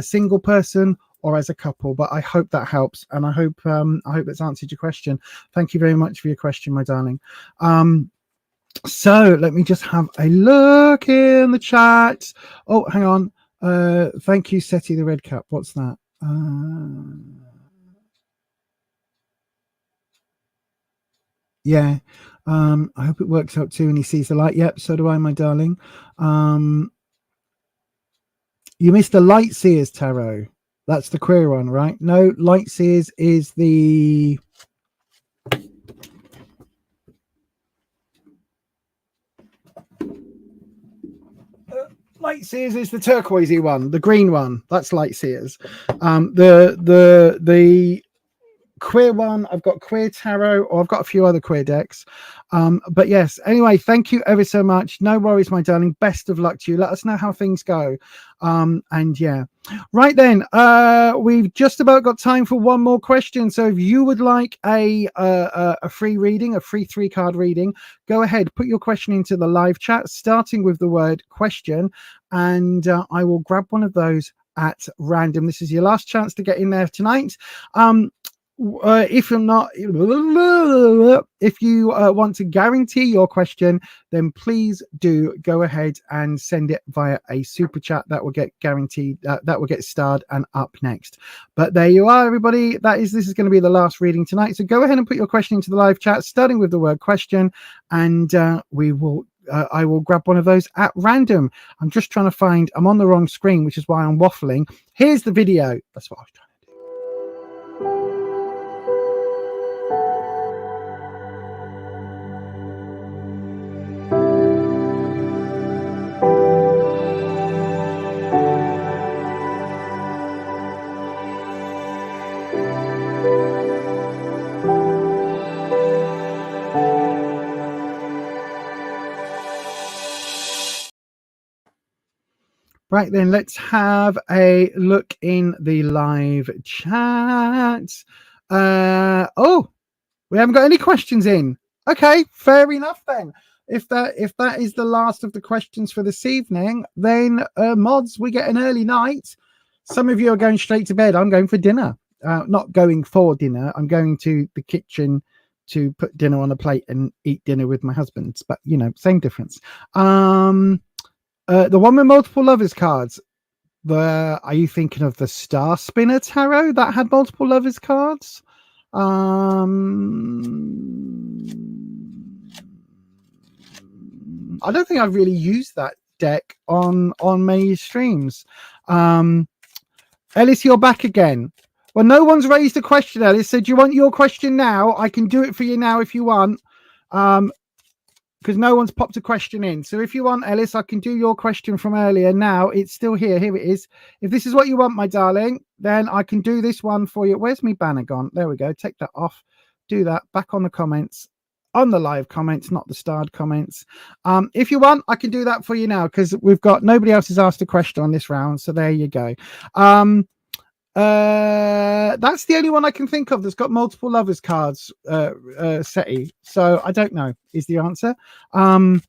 single person or as a couple. But I hope that helps, and I hope that's answered your question. Thank you very much for your question, my darling. So let me just have a look in the chat. Oh, hang on. Thank you, Seti the Red Cap. What's that? Yeah. I hope it works out too and he sees the light. Yep, so do I, my darling. You missed the Light Seers Tarot. That's the queer one, right? No, Light Seers is the Light Seers is the turquoisey one, the green one. That's Light Seers. The queer one, I've got Queer Tarot, or I've got a few other queer decks. But yes, anyway, thank you ever so much. No worries, my darling. Best of luck to you. Let us know how things go. And yeah, right then, we've just about got time for one more question. So if you would like a free reading, a free 3-card reading, go ahead, put your question into the live chat, starting with the word question, and I will grab one of those at random. This is your last chance to get in there tonight. If you're not, if you want to guarantee your question, then please do go ahead and send it via a super chat. That will get guaranteed, that will get starred and up next. But there you are, everybody. This is going to be the last reading tonight. So go ahead and put your question into the live chat, starting with the word question, and we will I will grab one of those at random. I'm just trying to find, I'm on the wrong screen, which is why I'm waffling. Here's the video. That's what I was trying to do. Right then, let's have a look in the live chat. Oh, we haven't got any questions in. Okay, fair enough then. If that is the last of the questions for this evening, then mods, we get an early night. Some of you are going straight to bed. I'm going for dinner. Not going for dinner. I'm going to the kitchen to put dinner on a plate and eat dinner with my husband. But you know, same difference. The one with multiple lovers cards. Are you thinking of the Star Spinner Tarot that had multiple lovers cards? I don't think I've really used that deck on many streams. Ellis, you're back again. Well, no one's raised a question, Ellis. So do you want your question now? I can do it for you now if you want. Because no one's popped a question in. So if you want, Ellis, I can do your question from earlier. Now it's still here. Here it is. If this is what you want, my darling, then I can do this one for you. Where's my banner gone? There we go. Take that off. Do that. Back on the comments. On the live comments, not the starred comments. If you want, I can do that for you now because we've got nobody else has asked a question on this round. So there you go. That's the only one I can think of that's got multiple lovers cards, SETI. So I don't know is the answer. But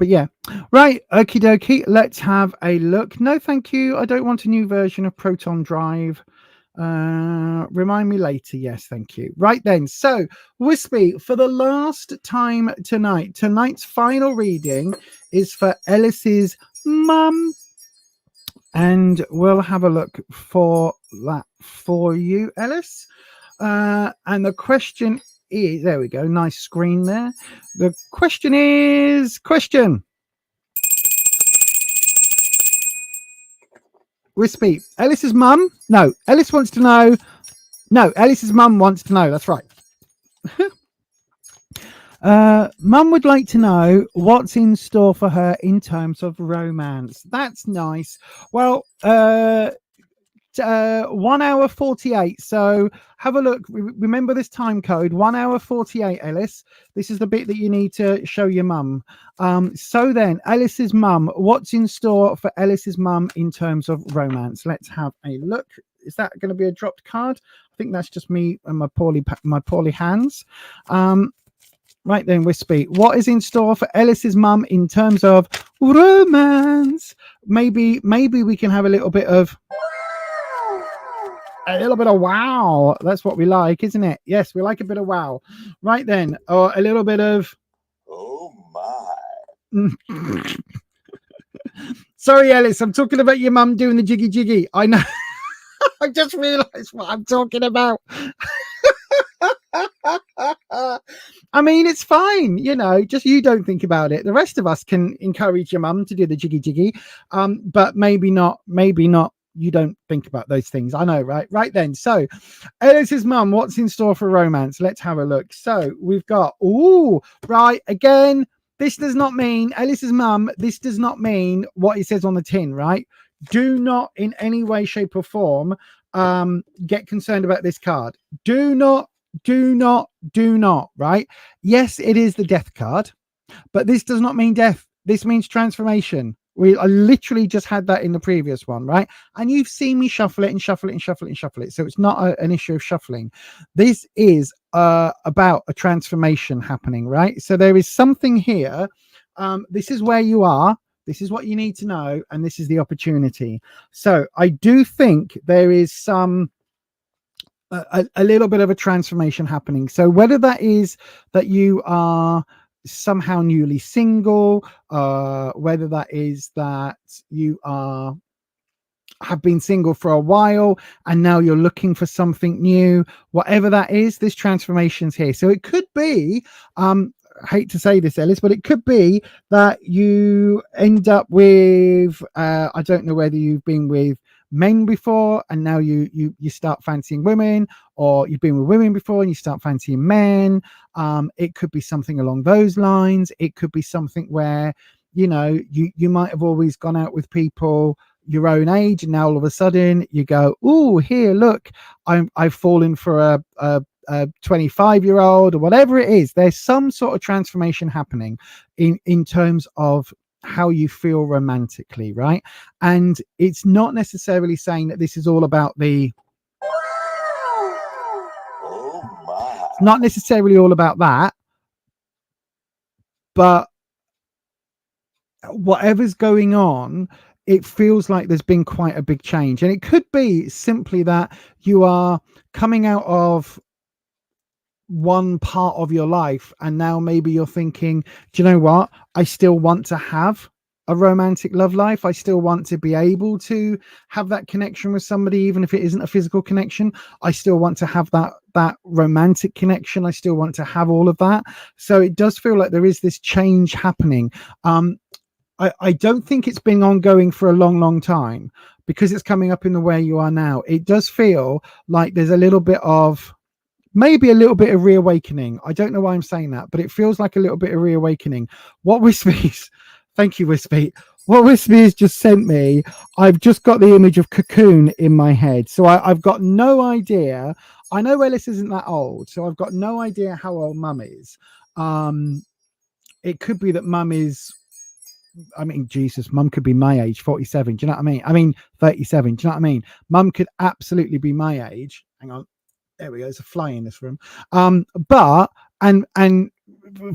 yeah, right. Okie dokie. Let's have a look. No, thank you. I don't want a new version of Proton Drive. Remind me later. Yes, thank you. Right then. So Wispy, for the last time tonight, tonight's final reading is for Ellis's mum. And we'll have a look for that for you, Ellis. And the question is, there we go, nice screen there. The question is, Wispy, Ellis's mum? No, Ellis wants to know. No, Ellis's mum wants to know. That's right. Mum would like to know what's in store for her in terms of romance. That's nice. Well, 1 hour 48. So have a look. Remember this time code, 1 hour 48, Ellis. This is the bit that you need to show your mum. So then, Ellis's mum, what's in store for Ellis's mum in terms of romance? Let's have a look. Is that going to be a dropped card? I think that's just me and my poorly hands. Right then, Wispy, what is in store for Ellis's mum in terms of romance? Maybe we can have a little bit of wow. That's what we like, isn't it? Yes, we like a bit of wow. Right then, or a little bit of oh my. Sorry, Ellis, I'm talking about your mum doing the jiggy jiggy. I know. I just realized what I'm talking about. I mean, it's fine, you know, just you don't think about it. The rest of us can encourage your mum to do the jiggy jiggy, but maybe not. You don't think about those things. I know, right? Right then. So, Ellis's mum, what's in store for romance? Let's have a look. So, we've got, right. Again, this does not mean, Ellis's mum, this does not mean what it says on the tin, right? Do not in any way, shape, or form get concerned about this card. Do not, right? Yes, it is the death card, but this does not mean death. This means transformation. I literally just had that in the previous one, right? And you've seen me shuffle it and shuffle it and shuffle it and shuffle it. So it's not an issue of shuffling. This is about a transformation happening, right? So there is something here. This is where you are. This is what you need to know. And this is the opportunity. So I do think there is some a little bit of a transformation happening. So whether that is that you are somehow newly single, whether that is that you have been single for a while and now you're looking for something new, whatever that is, this transformation's here. So it could be, I hate to say this, Ellis, but it could be that you end up with, I don't know whether you've been with men before and now you start fancying women, or you've been with women before and you start fancying men. It could be something along those lines. It could be something where, you know, you might have always gone out with people your own age and now all of a sudden you go, oh, here, look, I've fallen for a a 25-year-old or whatever it is. There's some sort of transformation happening in terms of how you feel romantically, right? And it's not necessarily saying that this is all about it's not necessarily all about that, but whatever's going on, it feels like there's been quite a big change. And it could be simply that you are coming out of one part of your life and now maybe you're thinking, do you know what, I still want to have a romantic love life. I still want to be able to have that connection with somebody, even if it isn't a physical connection. I still want to have that romantic connection. I still want to have all of that. So it does feel like there is this change happening. I don't think it's been ongoing for a long time, because it's coming up in the way you are now. It does feel like there's a little bit of, maybe a little bit of reawakening. I don't know why I'm saying that, but it feels like a little bit of reawakening. What Wispy's, thank you, Wispy. What Wispy has just sent me, I've just got the image of Cocoon in my head. So I've got no idea. I know Ellis isn't that old, so I've got no idea how old Mum is. It could be that Mum is, I mean, Jesus, Mum could be my age, 47. Do you know what I mean? I mean, 37. Do you know what I mean? Mum could absolutely be my age. Hang on. There we go. There's a fly in this room. But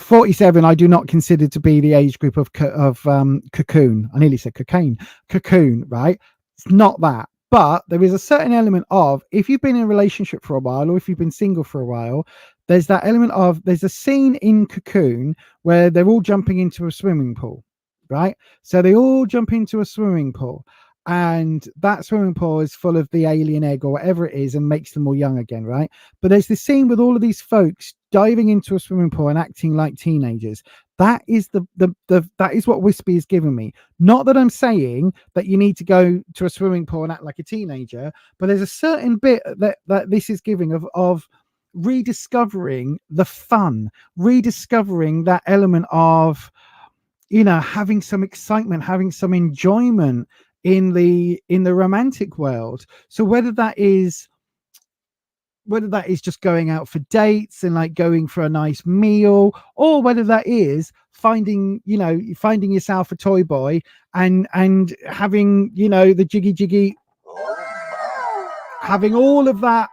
47, I do not consider to be the age group of Cocoon. I nearly said cocaine. Cocoon, right? It's not that. But there is a certain element of, if you've been in a relationship for a while, or if you've been single for a while, there's that element of, there's a scene in Cocoon where they're all jumping into a swimming pool. Right, so they all jump into a swimming pool, and that swimming pool is full of the alien egg or whatever it is, and makes them all young again, right? But there's this scene with all of these folks diving into a swimming pool and acting like teenagers. That is that is what Wispy is giving me. Not that I'm saying that you need to go to a swimming pool and act like a teenager, but there's a certain bit that this is giving of rediscovering the fun, rediscovering that element of, you know, having some excitement, having some enjoyment in the romantic world. So whether that is just going out for dates and like going for a nice meal, or whether that is finding yourself a toy boy and having, you know, the jiggy, having all of that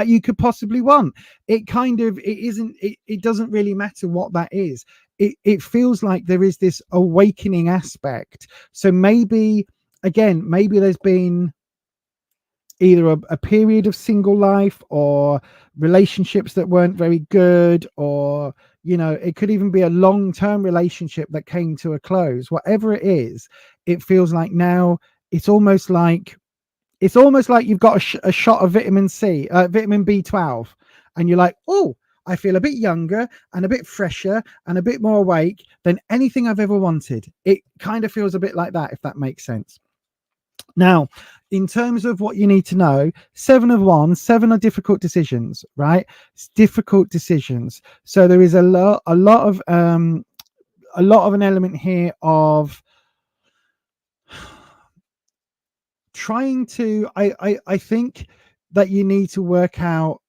you could possibly want. It doesn't really matter what that is. It feels like there is this awakening aspect. So maybe there's been either a period of single life, or relationships that weren't very good, or, you know, it could even be a long-term relationship that came to a close. Whatever it is, it feels like now it's almost like you've got a shot of vitamin C, vitamin B12, and you're like, oh, I feel a bit younger and a bit fresher and a bit more awake than anything I've ever wanted. It kind of feels a bit like that, if that makes sense. Now, in terms of what you need to know, 7 of Wands, 7 are difficult decisions, right? It's difficult decisions. So there is a lot of an element here of trying to, I think that you need to work out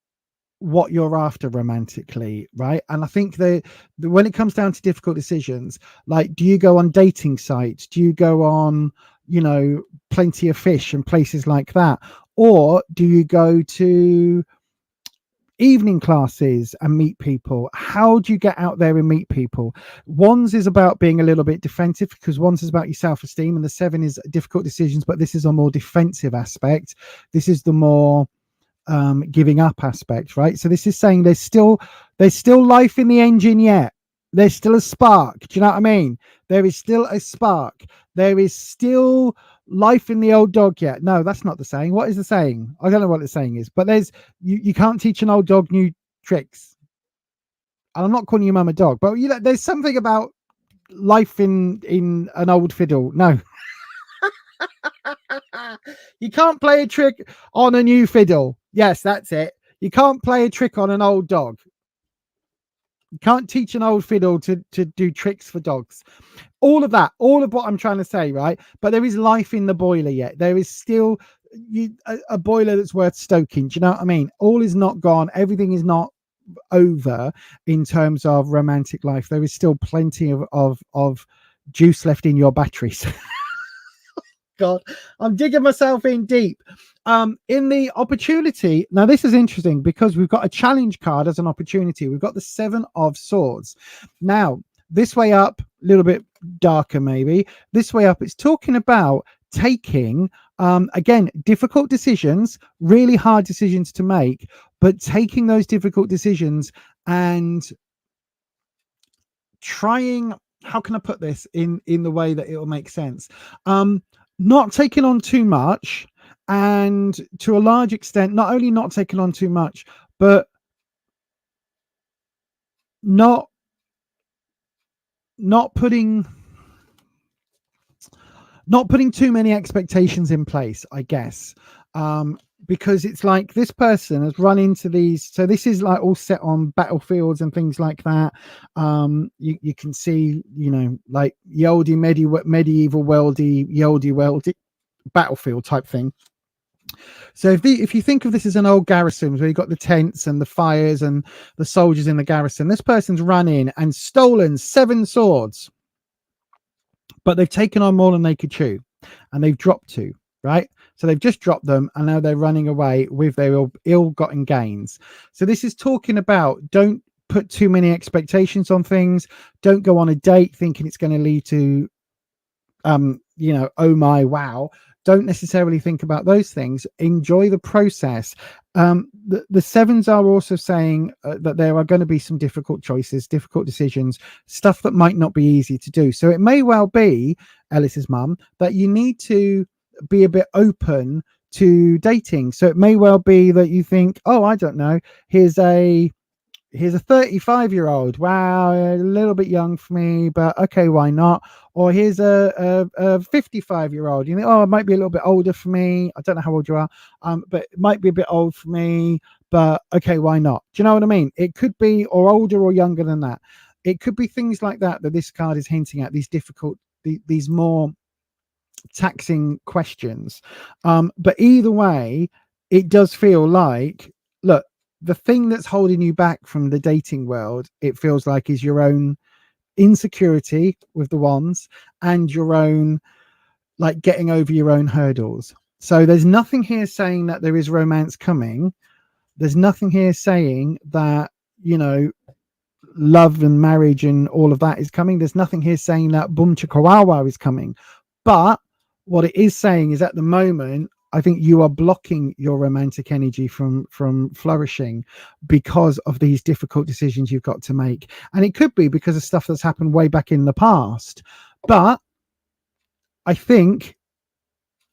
what you're after romantically, right? And I think that when it comes down to difficult decisions, like, do you go on dating sites? Do you go on, you know, Plenty of Fish and places like that? Or do you go to evening classes and meet people? How do you get out there and meet people? Wands is about being a little bit defensive, because Wands is about your self-esteem, and the 7 is difficult decisions, but this is a more defensive aspect. This is the more giving up aspect, right? So this is saying there's still life in the engine yet. There's still a spark. Do you know what I mean? There is still a spark. There is still life in the old dog yet. No, that's not the saying. What is the saying? I don't know what the saying is, but there's you can't teach an old dog new tricks. And I'm not calling your mum a dog, but you know, there's something about life in an old fiddle. No. You can't play a trick on a new fiddle. Yes, that's it. You can't play a trick on an old dog. You can't teach an old fiddle to do tricks for dogs. All of that, all of what I'm trying to say, right? But there is life in the boiler yet. There is still a boiler that's worth stoking. Do you know what I mean? All is not gone. Everything is not over in terms of romantic life. There is still plenty of juice left in your batteries. God, I'm digging myself in deep. In the opportunity, now this is interesting because we've got a challenge card as an opportunity. We've got the 7 of Swords. Now, this way up, a little bit darker maybe. This way up, it's talking about taking, again, difficult decisions, really hard decisions to make, but taking those difficult decisions and trying, how can I put this in the way that it will make sense? Not taking on too much, and to a large extent, not only not taking on too much, but not putting too many expectations in place, I guess. Because it's like this person has run into these, so this is like all set on battlefields and things like that. You can see, you know, like Yoldy medieval weldy battlefield type thing. So if you think of this as an old garrison where you've got the tents and the fires and the soldiers in the garrison, this person's run in and stolen 7 swords, but they've taken on more than they could chew, and they've dropped 2, right? So they've just dropped them, and now they're running away with their ill-gotten gains. So this is talking about, don't put too many expectations on things. Don't go on a date thinking it's going to lead to, you know, oh my, wow. Don't necessarily think about those things. Enjoy the process. The 7s are also saying that there are going to be some difficult choices, difficult decisions, stuff that might not be easy to do. So it may well be, Ellis's mum, that you need to be a bit open to dating. So it may well be that you think, oh, I don't know, here's a 35-year-old. Wow, a little bit young for me, but okay, why not? Or here's a 55-year-old. You think, oh, it might be a little bit older for me. I don't know how old you are, but it might be a bit old for me, but okay, why not? Do you know what I mean? It could be or older or younger than that. It could be things like that this card is hinting at, these difficult, these more taxing questions. But either way, it does feel like, look, the thing that's holding you back from the dating world, it feels like, is your own insecurity with the wands and your own, like, getting over your own hurdles. So there's nothing here saying that there is romance coming. There's nothing here saying that, you know, love and marriage and all of that is coming. There's nothing here saying that boom chikawawa is coming. But what it is saying is, at the moment, I think you are blocking your romantic energy from flourishing because of these difficult decisions you've got to make. And it could be because of stuff that's happened way back in the past. But I think,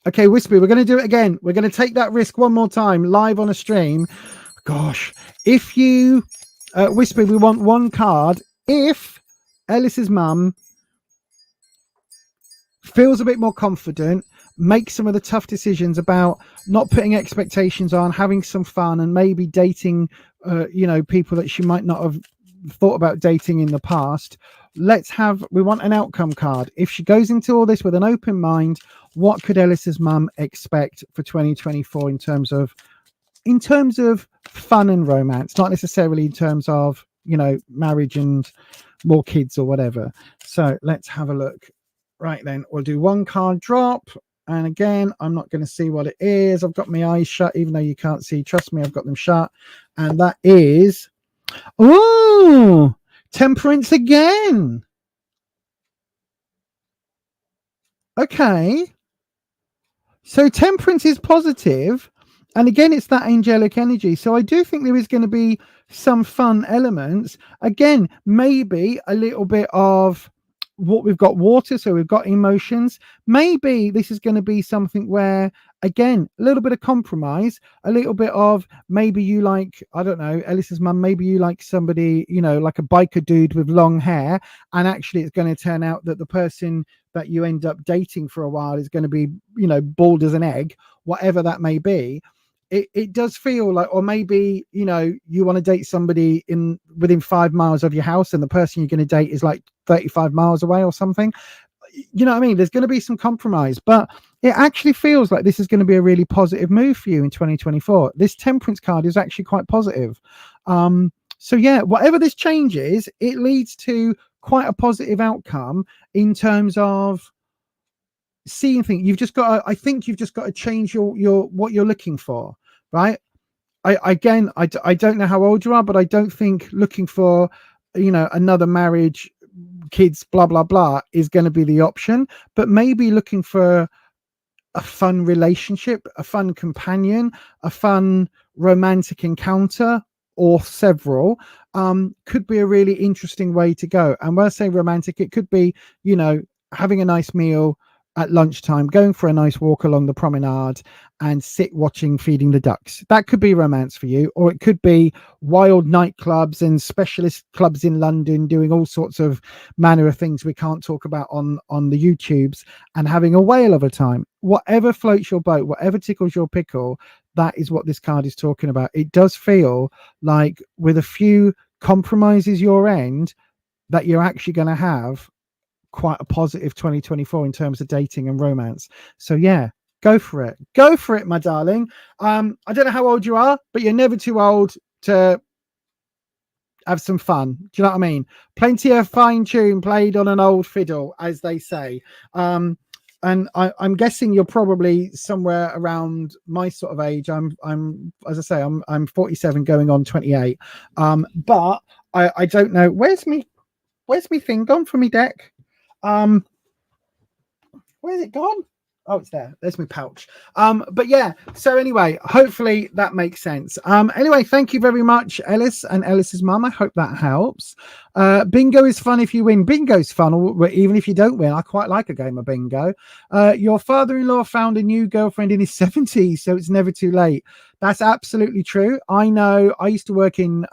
okay, Wispy, we're going to do it again. We're going to take that risk one more time live on a stream. Gosh, if you, Wispy, we want one card. If Ellis's mum feels a bit more confident, make some of the tough decisions about not putting expectations on, having some fun, and maybe dating, you know, people that she might not have thought about dating in the past. We want an outcome card. If she goes into all this with an open mind, what could Ellis's mum expect for 2024 in terms of fun and romance, not necessarily in terms of, you know, marriage and more kids or whatever. So let's have a look. Right then, we'll do one card drop. And again, I'm not going to see what it is. I've got my eyes shut, even though you can't see. Trust me, I've got them shut. And that is, oh, Temperance again. Okay. So Temperance is positive. And again, it's that angelic energy. So I do think there is going to be some fun elements. Again, maybe a little bit of what we've got, water, so we've got emotions. Maybe this is going to be something where, again, a little bit of compromise, a little bit of, maybe you like, I don't know, Ellis's mum, maybe you like somebody, you know, like a biker dude with long hair, and actually it's going to turn out that the person that you end up dating for a while is going to be, you know, bald as an egg, whatever that may be. It does feel like, or maybe, you know, you want to date somebody within 5 miles of your house, and the person you're going to date is like 35 miles away or something. You know what I mean? There's going to be some compromise, but it actually feels like this is going to be a really positive move for you in 2024. This Temperance card is actually quite positive. So yeah, whatever this change is, it leads to quite a positive outcome in terms of seeing things. You've just got to, I think you've just got to change your what you're looking for, right? I don't know how old you are, but I don't think looking for, you know, another marriage, kids, blah blah blah is going to be the option. But maybe looking for a fun relationship, a fun companion, a fun romantic encounter, or several, could be a really interesting way to go. And when I say romantic, it could be, you know, having a nice meal at lunchtime, going for a nice walk along the promenade and sit watching Feeding the Ducks. That could be romance for you. Or it could be wild nightclubs and specialist clubs in London doing all sorts of manner of things we can't talk about on the YouTubes, and having a whale of a time. Whatever floats your boat, whatever tickles your pickle, that is what this card is talking about. It does feel like, with a few compromises your end, that you're actually going to have quite a positive 2024 in terms of dating and romance. So yeah, go for it, my darling. I don't know how old you are, but you're never too old to have some fun. Do you know what I mean? Plenty of fine tune played on an old fiddle, as they say. And I'm guessing you're probably somewhere around my sort of age. I'm as I say, I'm 47 going on 28. But I don't know. Where's me thing gone from me deck? Where's it gone? Oh, it's there. There's my pouch. But yeah, so anyway, hopefully that makes sense. Anyway, thank you very much, Ellis and Ellis's mum. I hope that helps. Bingo is fun if you win. Bingo's fun, even if you don't win. I quite like a game of bingo. Your father-in-law found a new girlfriend in his 70s, so it's never too late. That's absolutely true. I know. I used to work in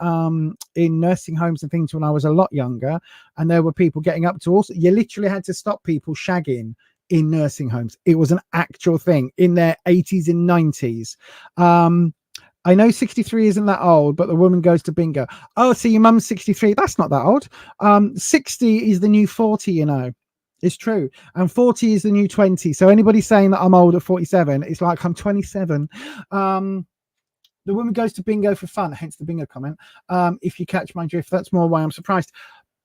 nursing homes and things when I was a lot younger, and there were people getting up to also. You literally had to stop people shagging in nursing homes. It was an actual thing in their 80s and 90s. I know 63 isn't that old, but the woman goes to bingo. Oh, so your mum's 63. That's not that old. 60 is the new 40, you know. It's true. And 40 is the new 20. So anybody saying that I'm old at 47, it's like I'm 27. The woman goes to bingo for fun, hence the bingo comment. If you catch my drift, that's more why I'm surprised.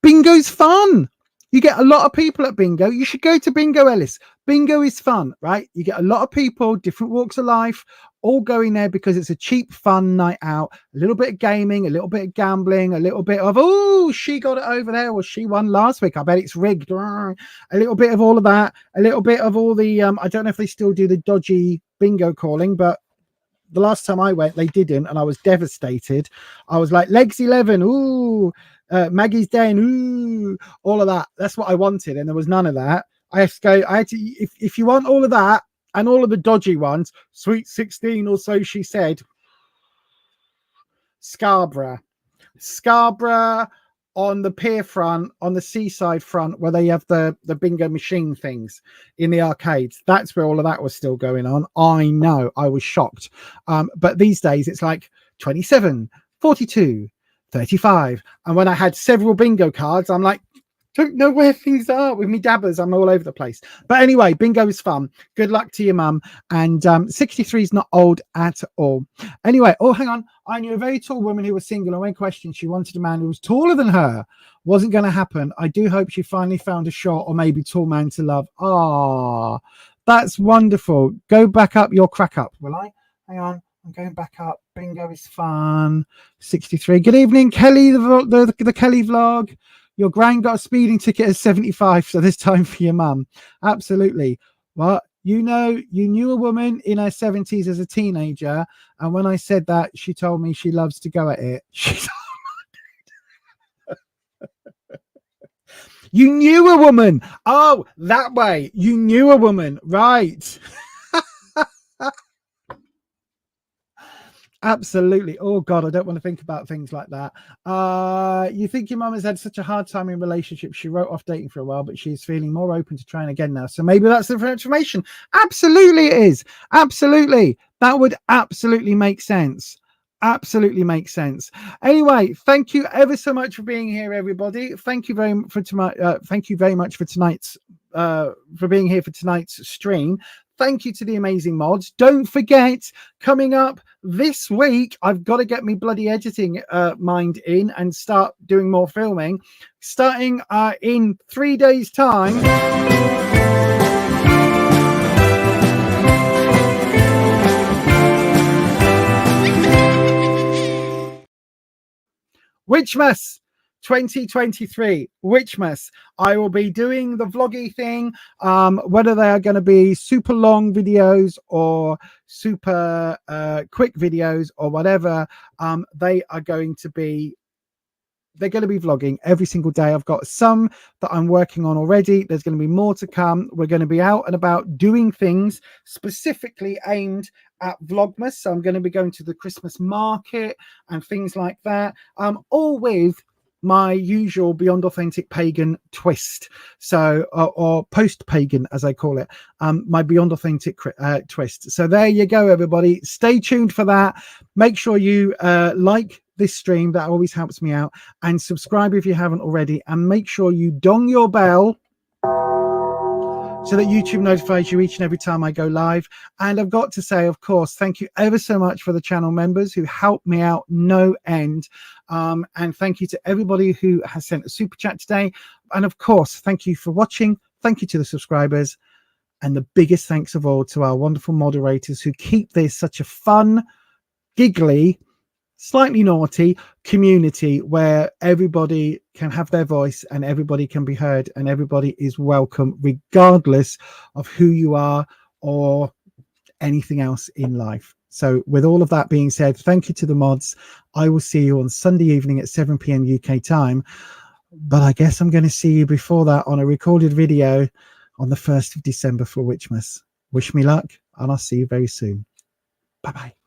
Bingo's fun. You get a lot of people at bingo. You should go to bingo, Ellis. Bingo is fun, right? You get a lot of people, different walks of life, all going there because it's a cheap, fun night out. A little bit of gaming, a little bit of gambling, a little bit of, oh, she got it over there, or she won last week. I bet it's rigged. A little bit of all of that. A little bit of all the, I don't know if they still do the dodgy bingo calling, but the last time I went, they didn't, and I was devastated. I was like, legs 11, ooh. Maggie's Den, ooh, all of that. That's what I wanted, and there was none of that. I had to if you want all of that and all of the dodgy ones, Sweet 16 or so she said. Scarborough on the pier front, on the seaside front, where they have the bingo machine things in the arcades. That's where all of that was still going on. I know, I was shocked. But these days it's like 27, 42, 35. And when I had several bingo cards, I'm like, don't know where things are with me dabbers. I'm all over the place. But anyway, bingo is fun. Good luck to your mum. And 63 is not old at all. Anyway, oh, hang on. I knew a very tall woman who was single, and when questioned, she wanted a man who was taller than her. Wasn't going to happen. I do hope she finally found a short or maybe tall man to love. Ah, that's wonderful. Go back up your crack up, will I? Hang on. I'm going back up. Bingo is fun. 63. Good evening, Kelly, the Kelly vlog. Your gran got a speeding ticket at 75, so there's time for your mum. Absolutely. Well, you know, you knew a woman in her 70s as a teenager, and when I said that, she told me she loves to go at it. You knew a woman. Oh, that way. You knew a woman. Right. Absolutely. Oh God, I don't want to think about things like that. You think your mum has had such a hard time in relationships, she wrote off dating for a while, but she's feeling more open to trying again now. So maybe that's the transformation. Absolutely it is. Absolutely. That would absolutely make sense. Absolutely makes sense. Anyway, thank you ever so much for being here, everybody. Thank you very much for tonight's for being here for tonight's stream. Thank you to the amazing mods. Don't forget, coming up this week, I've got to get me bloody editing mind in and start doing more filming. Starting in 3 days' time. Witchmas 2023, Witchmas. I will be doing the vloggy thing, whether they are going to be super long videos or super quick videos or whatever. They're going to be vlogging every single day. I've got some that I'm working on already. There's going to be more to come. We're going to be out and about doing things specifically aimed at Vlogmas. So I'm going to be going to the Christmas market and things like that, all with my usual Beyond Authentic Pagan twist. So or post pagan, as I call it, my Beyond Authentic twist. So there you go, everybody. Stay tuned for that. Make sure you like this stream. That always helps me out, and subscribe if you haven't already, and make sure you dong your bell so that YouTube notifies you each and every time I go live. And I've got to say, of course, thank you ever so much for the channel members who help me out no end. And thank you to everybody who has sent a super chat today. And of course, thank you for watching. Thank you to the subscribers. And the biggest thanks of all to our wonderful moderators who keep this such a fun, giggly, slightly naughty community where everybody can have their voice and everybody can be heard and everybody is welcome regardless of who you are or anything else in life. So with all of that being said, thank you to the mods. I will see you on Sunday evening at 7 p.m. UK time, but I guess I'm going to see you before that on a recorded video on the 1st of December for Witchmas. Wish me luck, and I'll see you very soon. Bye bye.